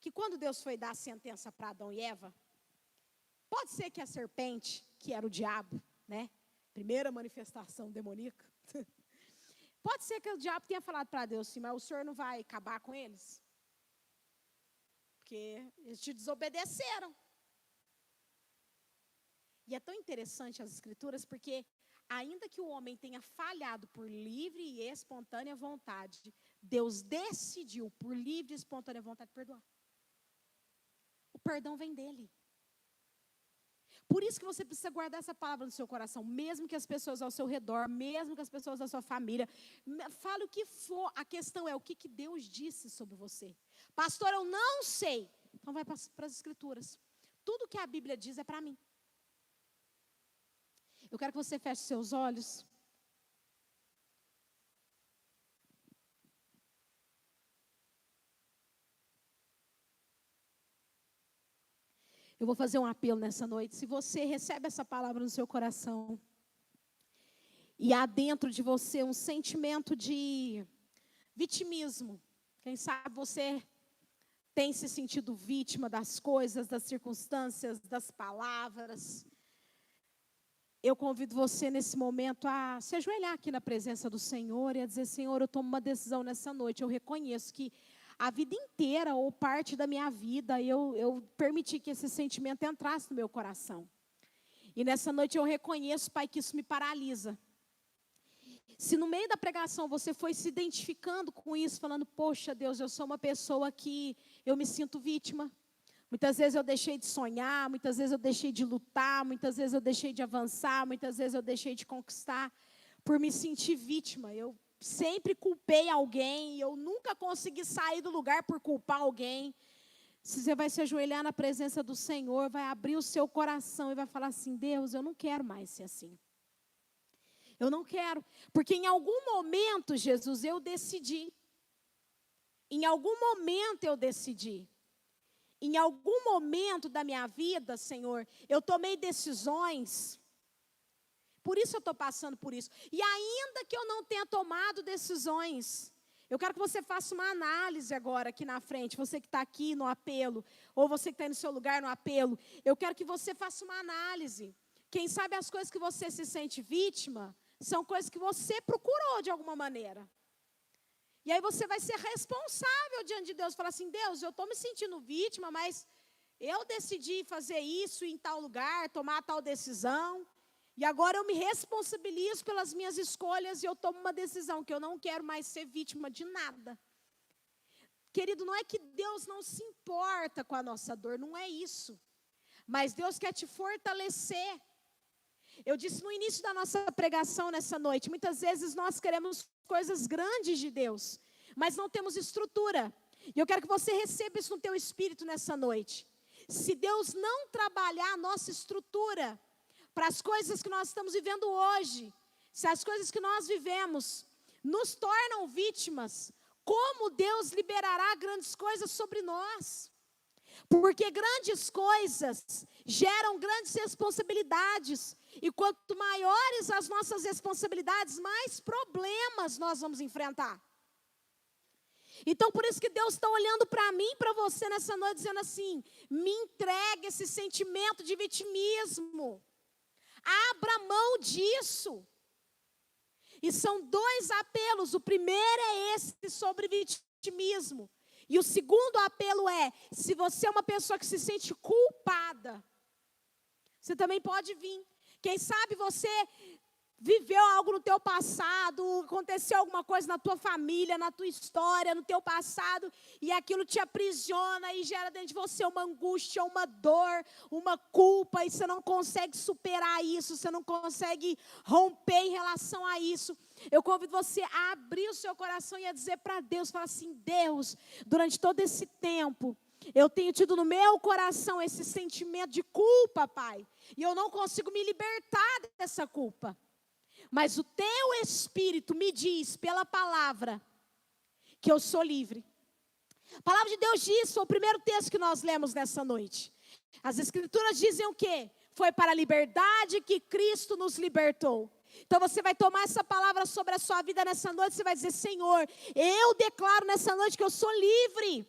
que quando Deus foi dar a sentença para Adão e Eva, pode ser que a serpente, que era o diabo, né? Primeira manifestação demoníaca. Pode ser que o diabo tenha falado para Deus assim, mas o Senhor não vai acabar com eles? Porque eles te desobedeceram. E é tão interessante as escrituras, porque ainda que o homem tenha falhado por livre e espontânea vontade, Deus decidiu por livre e espontânea vontade perdoar. O perdão vem dele. Por isso que você precisa guardar essa palavra no seu coração, mesmo que as pessoas ao seu redor, mesmo que as pessoas da sua família, fale o que for, a questão é o que Deus disse sobre você. Pastor, eu não sei. Então vai para as escrituras. Tudo que a Bíblia diz é para mim. Eu quero que você feche seus olhos. Eu vou fazer um apelo nessa noite. Se você recebe essa palavra no seu coração e há dentro de você um sentimento de vitimismo, quem sabe você tem se sentido vítima das coisas, das circunstâncias, das palavras, eu convido você nesse momento a se ajoelhar aqui na presença do Senhor e a dizer, Senhor, eu tomo uma decisão nessa noite, eu reconheço que a vida inteira ou parte da minha vida, eu permiti que esse sentimento entrasse no meu coração. E nessa noite eu reconheço, Pai, que isso me paralisa. Se no meio da pregação você foi se identificando com isso, falando, poxa Deus, eu sou uma pessoa que eu me sinto vítima. Muitas vezes eu deixei de sonhar, muitas vezes eu deixei de lutar, muitas vezes eu deixei de avançar, muitas vezes eu deixei de conquistar por me sentir vítima. Eu sempre culpei alguém, eu nunca consegui sair do lugar por culpar alguém. Se você vai se ajoelhar na presença do Senhor, vai abrir o seu coração e vai falar assim, Deus, eu não quero mais ser assim. Eu não quero, porque em algum momento, Jesus, eu decidi. Em algum momento eu decidi. Em algum momento da minha vida, Senhor, eu tomei decisões. Por isso eu estou passando por isso. E ainda que eu não tenha tomado decisões, eu quero que você faça uma análise agora aqui na frente. Você que está aqui no apelo, ou você que está aí no seu lugar no apelo. Eu quero que você faça uma análise. Quem sabe as coisas que você se sente vítima, são coisas que você procurou de alguma maneira. E aí você vai ser responsável diante de Deus. Falar assim, Deus, eu estou me sentindo vítima, mas eu decidi fazer isso em tal lugar, tomar tal decisão. E agora eu me responsabilizo pelas minhas escolhas e eu tomo uma decisão que eu não quero mais ser vítima de nada. Querido, não é que Deus não se importa com a nossa dor, não é isso. Mas Deus quer te fortalecer. Eu disse no início da nossa pregação nessa noite, muitas vezes nós queremos coisas grandes de Deus, mas não temos estrutura. E eu quero que você receba isso no teu espírito nessa noite. Se Deus não trabalhar a nossa estrutura para as coisas que nós estamos vivendo hoje, se as coisas que nós vivemos nos tornam vítimas, como Deus liberará grandes coisas sobre nós? Porque grandes coisas geram grandes responsabilidades. E quanto maiores as nossas responsabilidades, mais problemas nós vamos enfrentar. Então, por isso que Deus está olhando para mim e para você nessa noite, dizendo assim, me entregue esse sentimento de vitimismo. Abra mão disso. E são dois apelos. O primeiro é esse sobre vitimismo. E o segundo apelo é, se você é uma pessoa que se sente culpada, você também pode vir. Quem sabe você viveu algo no teu passado, aconteceu alguma coisa na tua família, na tua história, no teu passado, e aquilo te aprisiona e gera dentro de você uma angústia, uma dor, uma culpa, e você não consegue superar isso, você não consegue romper em relação a isso. Eu convido você a abrir o seu coração e a dizer para Deus, falar assim, Deus, durante todo esse tempo, eu tenho tido no meu coração esse sentimento de culpa, Pai. E eu não consigo me libertar dessa culpa. Mas o teu Espírito me diz pela palavra que eu sou livre. A palavra de Deus diz, foi o primeiro texto que nós lemos nessa noite. As Escrituras dizem o quê? Foi para a liberdade que Cristo nos libertou. Então você vai tomar essa palavra sobre a sua vida nessa noite, você vai dizer: Senhor, eu declaro nessa noite que eu sou livre.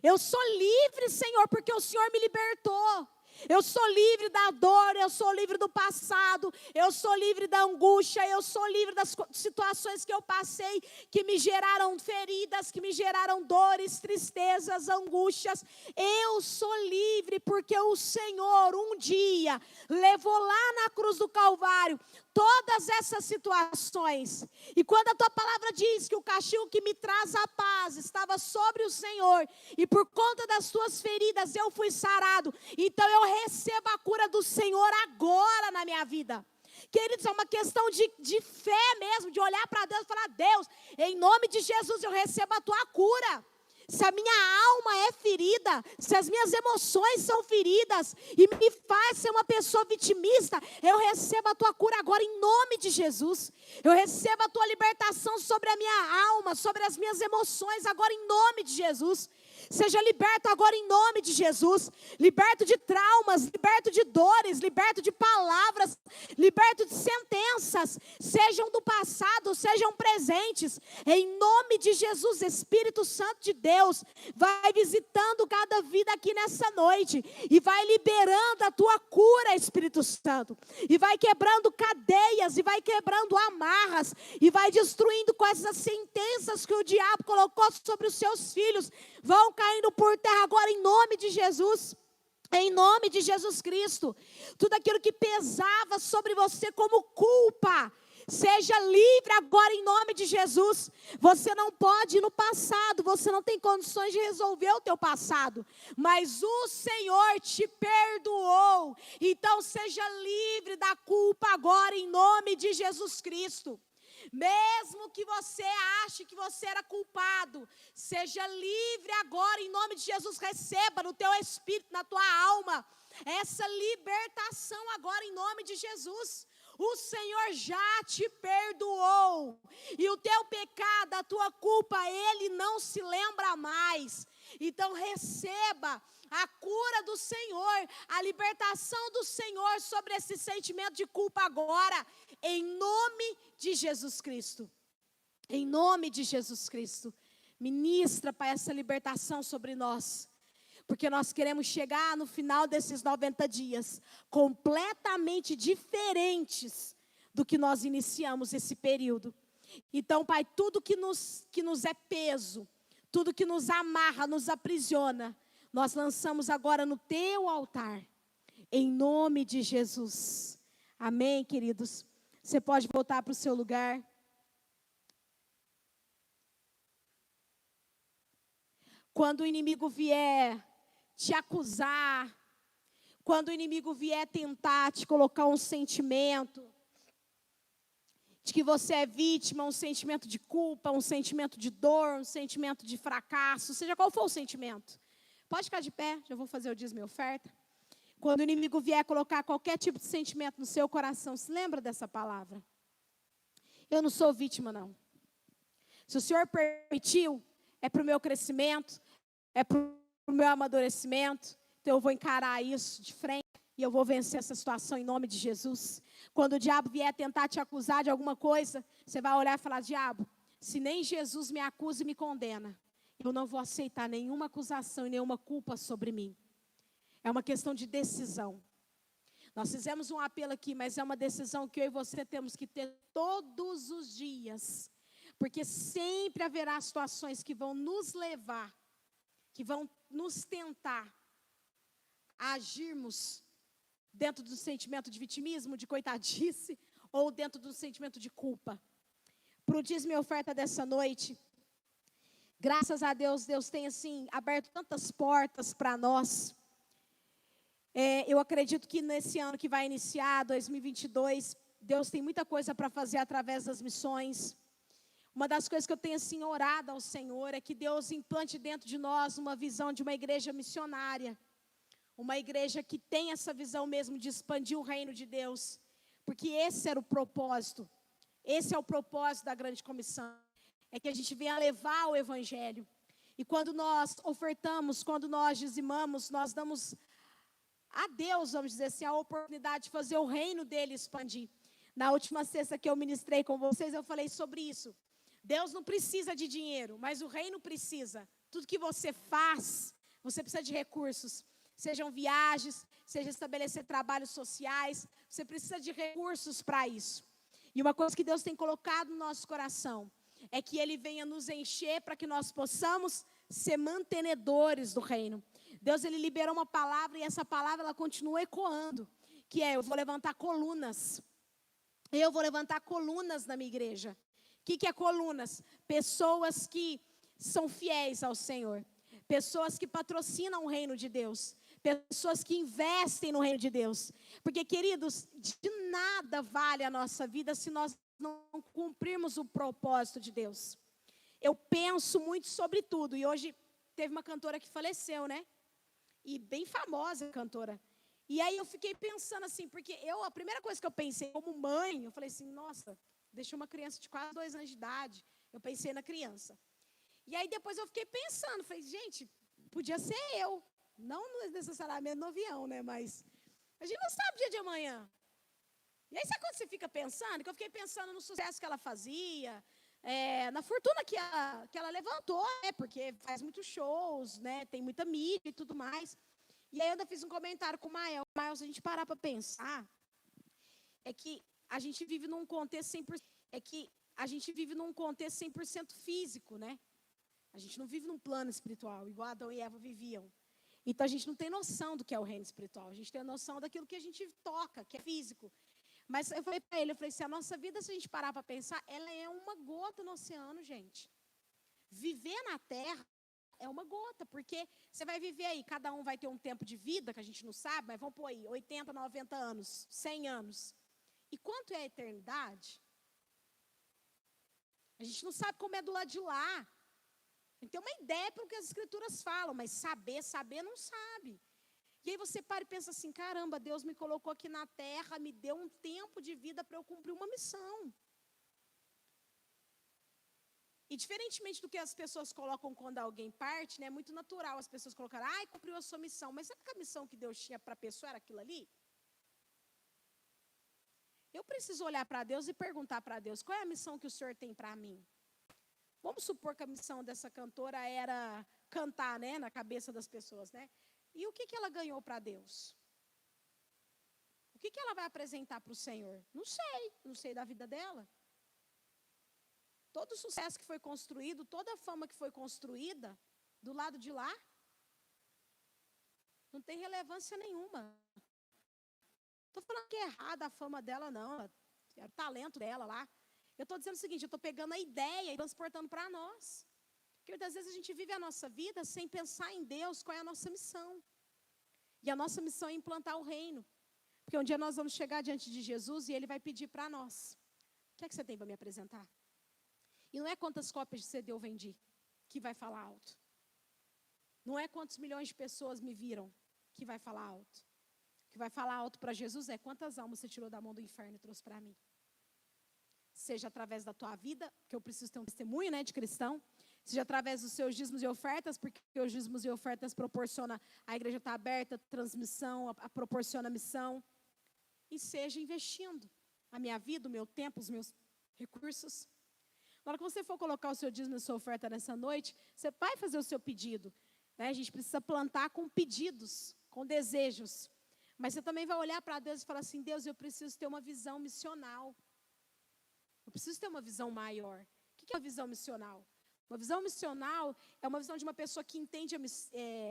Eu sou livre, Senhor, porque o Senhor me libertou. Eu sou livre da dor, eu sou livre do passado, eu sou livre da angústia, eu sou livre das situações que eu passei, que me geraram feridas, que me geraram dores, tristezas, angústias. Eu sou livre porque o Senhor um dia levou lá na cruz do Calvário todas essas situações. E quando a tua palavra diz que o castigo que me traz a paz estava sobre o Senhor, e por conta das tuas feridas eu fui sarado, então eu recebo a cura do Senhor agora na minha vida. Queridos, é uma questão de fé mesmo, de olhar para Deus e falar: Deus, em nome de Jesus eu recebo a tua cura. Se a minha alma é ferida, se as minhas emoções são feridas e me faz ser uma pessoa vitimista, eu recebo a tua cura agora em nome de Jesus. Eu recebo a tua libertação sobre a minha alma, sobre as minhas emoções agora em nome de Jesus. Seja liberto agora em nome de Jesus. Liberto de traumas, liberto de dores, liberto de palavras, liberto de sentenças, sejam do passado, sejam presentes. Em nome de Jesus, Espírito Santo de Deus, vai visitando cada vida aqui nessa noite e vai liberando a tua cura, Espírito Santo. E vai quebrando cadeias, e vai quebrando amarras, e vai destruindo com essas sentenças que o diabo colocou sobre os seus filhos. Vão caindo por terra agora em nome de Jesus. Em nome de Jesus Cristo. Tudo aquilo que pesava sobre você como culpa, seja livre agora em nome de Jesus. Você não pode ir no passado, você não tem condições de resolver o teu passado, mas o Senhor te perdoou. Então seja livre da culpa agora em nome de Jesus Cristo. Mesmo que você ache que você era culpado, seja livre agora em nome de Jesus. Receba no teu espírito, na tua alma, essa libertação agora em nome de Jesus. O Senhor já te perdoou, e o teu pecado, a tua culpa, Ele não se lembra mais. Então receba a cura do Senhor, a libertação do Senhor sobre esse sentimento de culpa agora, em nome de Jesus Cristo. Em nome de Jesus Cristo. Ministra, Pai, essa libertação sobre nós, porque nós queremos chegar no final desses 90 dias completamente diferentes do que nós iniciamos esse período. Então, Pai, tudo que nos é peso, tudo que nos amarra, nos aprisiona, nós lançamos agora no teu altar, em nome de Jesus. Amém, queridos? Você pode voltar para o seu lugar. Quando o inimigo vier te acusar, quando o inimigo vier tentar te colocar um sentimento de que você é vítima, um sentimento de culpa, um sentimento de dor, um sentimento de fracasso, seja qual for o sentimento, pode ficar de pé, já vou fazer o dízimo e oferta. Quando o inimigo vier colocar qualquer tipo de sentimento no seu coração, se lembra dessa palavra: eu não sou vítima, não. Se o Senhor permitiu, é para o meu crescimento, é para o meu amadurecimento. Então eu vou encarar isso de frente e eu vou vencer essa situação em nome de Jesus. Quando o diabo vier tentar te acusar de alguma coisa, você vai olhar e falar: diabo, se nem Jesus me acusa e me condena, eu não vou aceitar nenhuma acusação e nenhuma culpa sobre mim. É uma questão de decisão. Nós fizemos um apelo aqui, mas é uma decisão que eu e você temos que ter todos os dias. Porque sempre haverá situações que vão nos levar, que vão nos tentar a agirmos dentro do sentimento de vitimismo, de coitadice, ou dentro do sentimento de culpa. Para o dízimo e oferta dessa noite, graças a Deus, Deus tem assim aberto tantas portas para nós. Eu acredito que nesse ano que vai iniciar, 2022, Deus tem muita coisa para fazer através das missões. Uma das coisas que eu tenho assim orado ao Senhor é que Deus implante dentro de nós uma visão de uma igreja missionária. Uma igreja que tem essa visão mesmo de expandir o reino de Deus. Porque esse era o propósito. Esse é o propósito da grande comissão. É que a gente venha levar o evangelho. E quando nós ofertamos, quando nós dizimamos, nós damos a Deus, vamos dizer assim, a oportunidade de fazer o reino dele expandir. Na última sexta que eu ministrei com vocês, eu falei sobre isso. Deus não precisa de dinheiro, mas o reino precisa. Tudo que você faz, você precisa de recursos. Sejam viagens, seja estabelecer trabalhos sociais, você precisa de recursos para isso. E uma coisa que Deus tem colocado no nosso coração é que Ele venha nos encher para que nós possamos ser mantenedores do reino. Deus, Ele liberou uma palavra e essa palavra, ela continua ecoando, que é: eu vou levantar colunas. Eu vou levantar colunas na minha igreja. O que é colunas? Pessoas que são fiéis ao Senhor. Pessoas que patrocinam o reino de Deus. Pessoas que investem no reino de Deus. Porque, queridos, de nada vale a nossa vida se nós não cumprirmos o propósito de Deus. Eu penso muito sobre tudo. E hoje teve uma cantora que faleceu, né? E bem famosa cantora. E aí eu fiquei pensando assim, porque a primeira coisa que eu pensei como mãe, eu falei assim, nossa, deixei uma criança de quase 2 anos de idade. Eu pensei na criança. E aí depois eu fiquei pensando, falei, gente, podia ser eu. Não necessariamente no avião, né? Mas a gente não sabe o dia de amanhã. E aí sabe quando você fica pensando? Que eu fiquei pensando no sucesso que ela fazia, na fortuna que ela levantou, né? Porque faz muitos shows, né? Tem muita mídia e tudo mais. E aí eu ainda fiz um comentário com o Mael. Mael, se a gente parar para pensar, é que a gente vive num contexto 100% físico, né? A gente não vive num plano espiritual, igual Adão e Eva viviam. Então a gente não tem noção do que é o reino espiritual. A gente tem a noção daquilo que a gente toca, que é físico. Mas eu falei para ele, se a nossa vida, se a gente parar para pensar, ela é uma gota no oceano, gente. Viver na terra é uma gota, porque você vai viver aí, cada um vai ter um tempo de vida, que a gente não sabe, mas vamos pôr aí, 80, 90 anos, 100 anos. E quanto é a eternidade? A gente não sabe como é do lado de lá. A gente tem uma ideia pelo que as escrituras falam, mas saber não sabe. E aí você para e pensa assim, caramba, Deus me colocou aqui na terra, me deu um tempo de vida para eu cumprir uma missão. E diferentemente do que as pessoas colocam quando alguém parte, né, é muito natural as pessoas colocarem, cumpriu a sua missão. Mas sabe que a missão que Deus tinha para a pessoa era aquilo ali? Eu preciso olhar para Deus e perguntar para Deus, qual é a missão que o Senhor tem para mim? Vamos supor que a missão dessa cantora era cantar, né, na cabeça das pessoas, né? E o que ela ganhou para Deus? O que ela vai apresentar para o Senhor? Não sei da vida dela. Todo o sucesso que foi construído, toda a fama que foi construída, do lado de lá, não tem relevância nenhuma. Estou falando que é errada a fama dela, não. É o talento dela lá. Eu estou dizendo o seguinte, eu estou pegando a ideia e transportando para nós. Porque muitas vezes a gente vive a nossa vida sem pensar em Deus, qual é a nossa missão. E a nossa missão é implantar o reino. Porque um dia nós vamos chegar diante de Jesus e Ele vai pedir para nós, o que é que você tem para me apresentar? E não é quantas cópias de CD eu vendi que vai falar alto. Não é quantos milhões de pessoas me viram que vai falar alto. O que vai falar alto para Jesus é quantas almas você tirou da mão do inferno e trouxe para mim. Seja através da tua vida, porque eu preciso ter um testemunho, né, de cristão. Seja através dos seus dízimos e ofertas, porque os dízimos e ofertas proporcionam, a igreja está aberta, transmissão, proporciona missão. E seja investindo a minha vida, o meu tempo, os meus recursos. Na hora que você for colocar o seu dízimo e a sua oferta nessa noite, você vai fazer o seu pedido. Né? A gente precisa plantar com pedidos, com desejos. Mas você também vai olhar para Deus e falar assim, Deus, eu preciso ter uma visão missional. Eu preciso ter uma visão maior. O que é uma visão missional? Uma visão missional é uma visão de uma pessoa que entende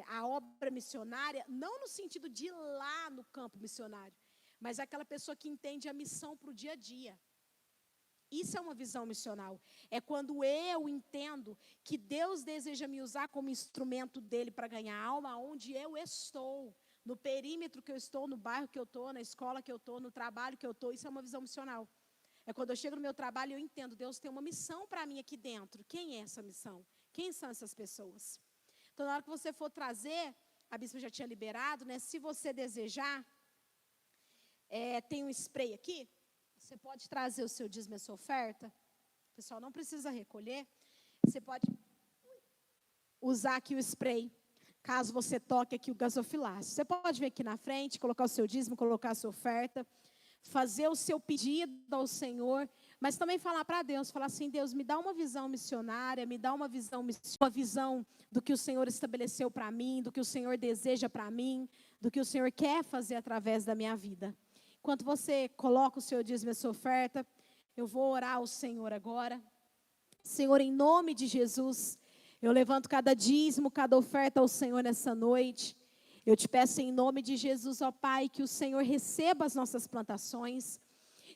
a obra missionária, não no sentido de ir lá no campo missionário, mas é aquela pessoa que entende a missão para o dia a dia. Isso é uma visão missional. É quando eu entendo que Deus deseja me usar como instrumento dele para ganhar alma onde eu estou. No perímetro que eu estou, no bairro que eu estou, na escola que eu estou, no trabalho que eu estou. Isso é uma visão missional. É quando eu chego no meu trabalho e eu entendo, Deus tem uma missão para mim aqui dentro. Quem é essa missão? Quem são essas pessoas? Então, na hora que você for trazer, a bispa já tinha liberado, né? Se você desejar, tem um spray aqui. Você pode trazer o seu dízimo e a sua oferta. O pessoal não precisa recolher. Você pode usar aqui o spray, caso você toque aqui o gasofilácio. Você pode vir aqui na frente, colocar o seu dízimo, colocar a sua oferta. fazer o seu pedido ao Senhor, mas também falar para Deus, falar assim: Deus, me dá uma visão missionária, me dá uma visão do que o Senhor estabeleceu para mim, do que o Senhor deseja para mim, do que o Senhor quer fazer através da minha vida. Enquanto você coloca o seu dízimo e a sua oferta, eu vou orar ao Senhor agora. Senhor, em nome de Jesus, eu levanto cada dízimo, cada oferta ao Senhor nessa noite. Eu te peço em nome de Jesus, ó Pai, que o Senhor receba as nossas plantações,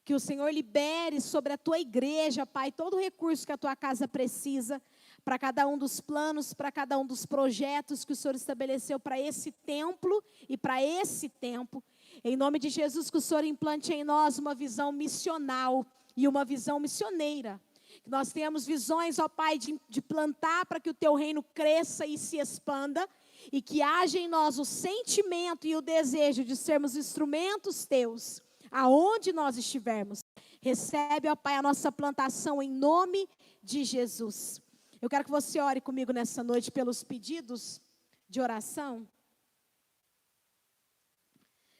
que o Senhor libere sobre a tua igreja, Pai, todo o recurso que a tua casa precisa, para cada um dos planos, para cada um dos projetos que o Senhor estabeleceu para esse templo e para esse tempo. Em nome de Jesus, que o Senhor implante em nós uma visão missional e uma visão missioneira. Que nós tenhamos visões, ó Pai, de plantar para que o teu reino cresça e se expanda, e que haja em nós o sentimento e o desejo de sermos instrumentos teus, aonde nós estivermos. Recebe, ó Pai, a nossa plantação em nome de Jesus. Eu quero que você ore comigo nessa noite pelos pedidos de oração.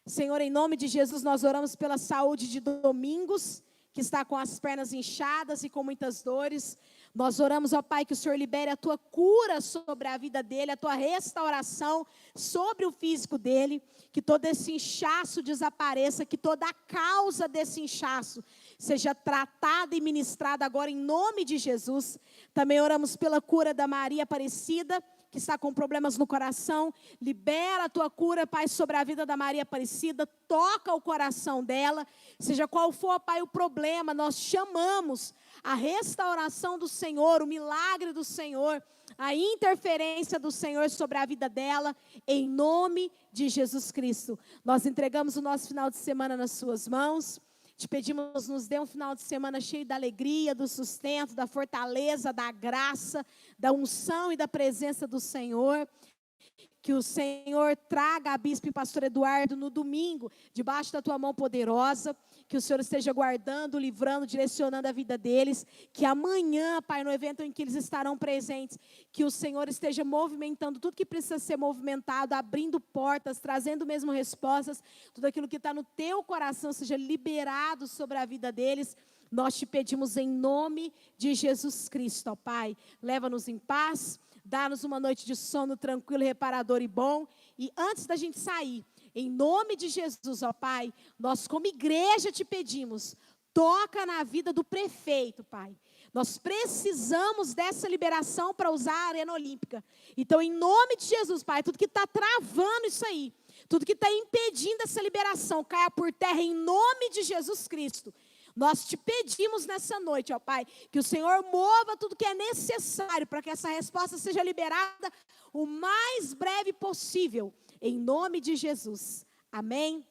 Senhor, em nome de Jesus, nós oramos pela saúde de Domingos, que está com as pernas inchadas e com muitas dores. Nós oramos, ó Pai, que o Senhor libere a tua cura sobre a vida dele, a tua restauração sobre o físico dele, que todo esse inchaço desapareça, que toda a causa desse inchaço seja tratada e ministrada agora em nome de Jesus. Também oramos pela cura da Maria Aparecida, que está com problemas no coração. Libera a tua cura, Pai, sobre a vida da Maria Aparecida. Toca o coração dela. Seja qual for, Pai, o problema, nós chamamos a restauração do Senhor, o milagre do Senhor, a interferência do Senhor sobre a vida dela, em nome de Jesus Cristo. Nós entregamos o nosso final de semana nas suas mãos. Te pedimos, nos dê um final de semana cheio da alegria, do sustento, da fortaleza, da graça, da unção e da presença do Senhor. Que o Senhor traga a bispo e pastor Eduardo no domingo, debaixo da tua mão poderosa. Que o Senhor esteja guardando, livrando, direcionando a vida deles. Que amanhã, Pai, no evento em que eles estarão presentes, que o Senhor esteja movimentando tudo que precisa ser movimentado, abrindo portas, trazendo mesmo respostas. Tudo aquilo que está no teu coração seja liberado sobre a vida deles. Nós te pedimos em nome de Jesus Cristo, ó Pai. Leva-nos em paz, dá-nos uma noite de sono tranquilo, reparador e bom. E antes da gente sair, em nome de Jesus, ó Pai, nós como igreja te pedimos, toca na vida do prefeito, Pai. Nós precisamos dessa liberação para usar a Arena Olímpica. Então, em nome de Jesus, Pai, tudo que está travando isso aí, tudo que está impedindo essa liberação, caia por terra em nome de Jesus Cristo. Nós te pedimos nessa noite, ó Pai, que o Senhor mova tudo que é necessário para que essa resposta seja liberada o mais breve possível, em nome de Jesus. Amém.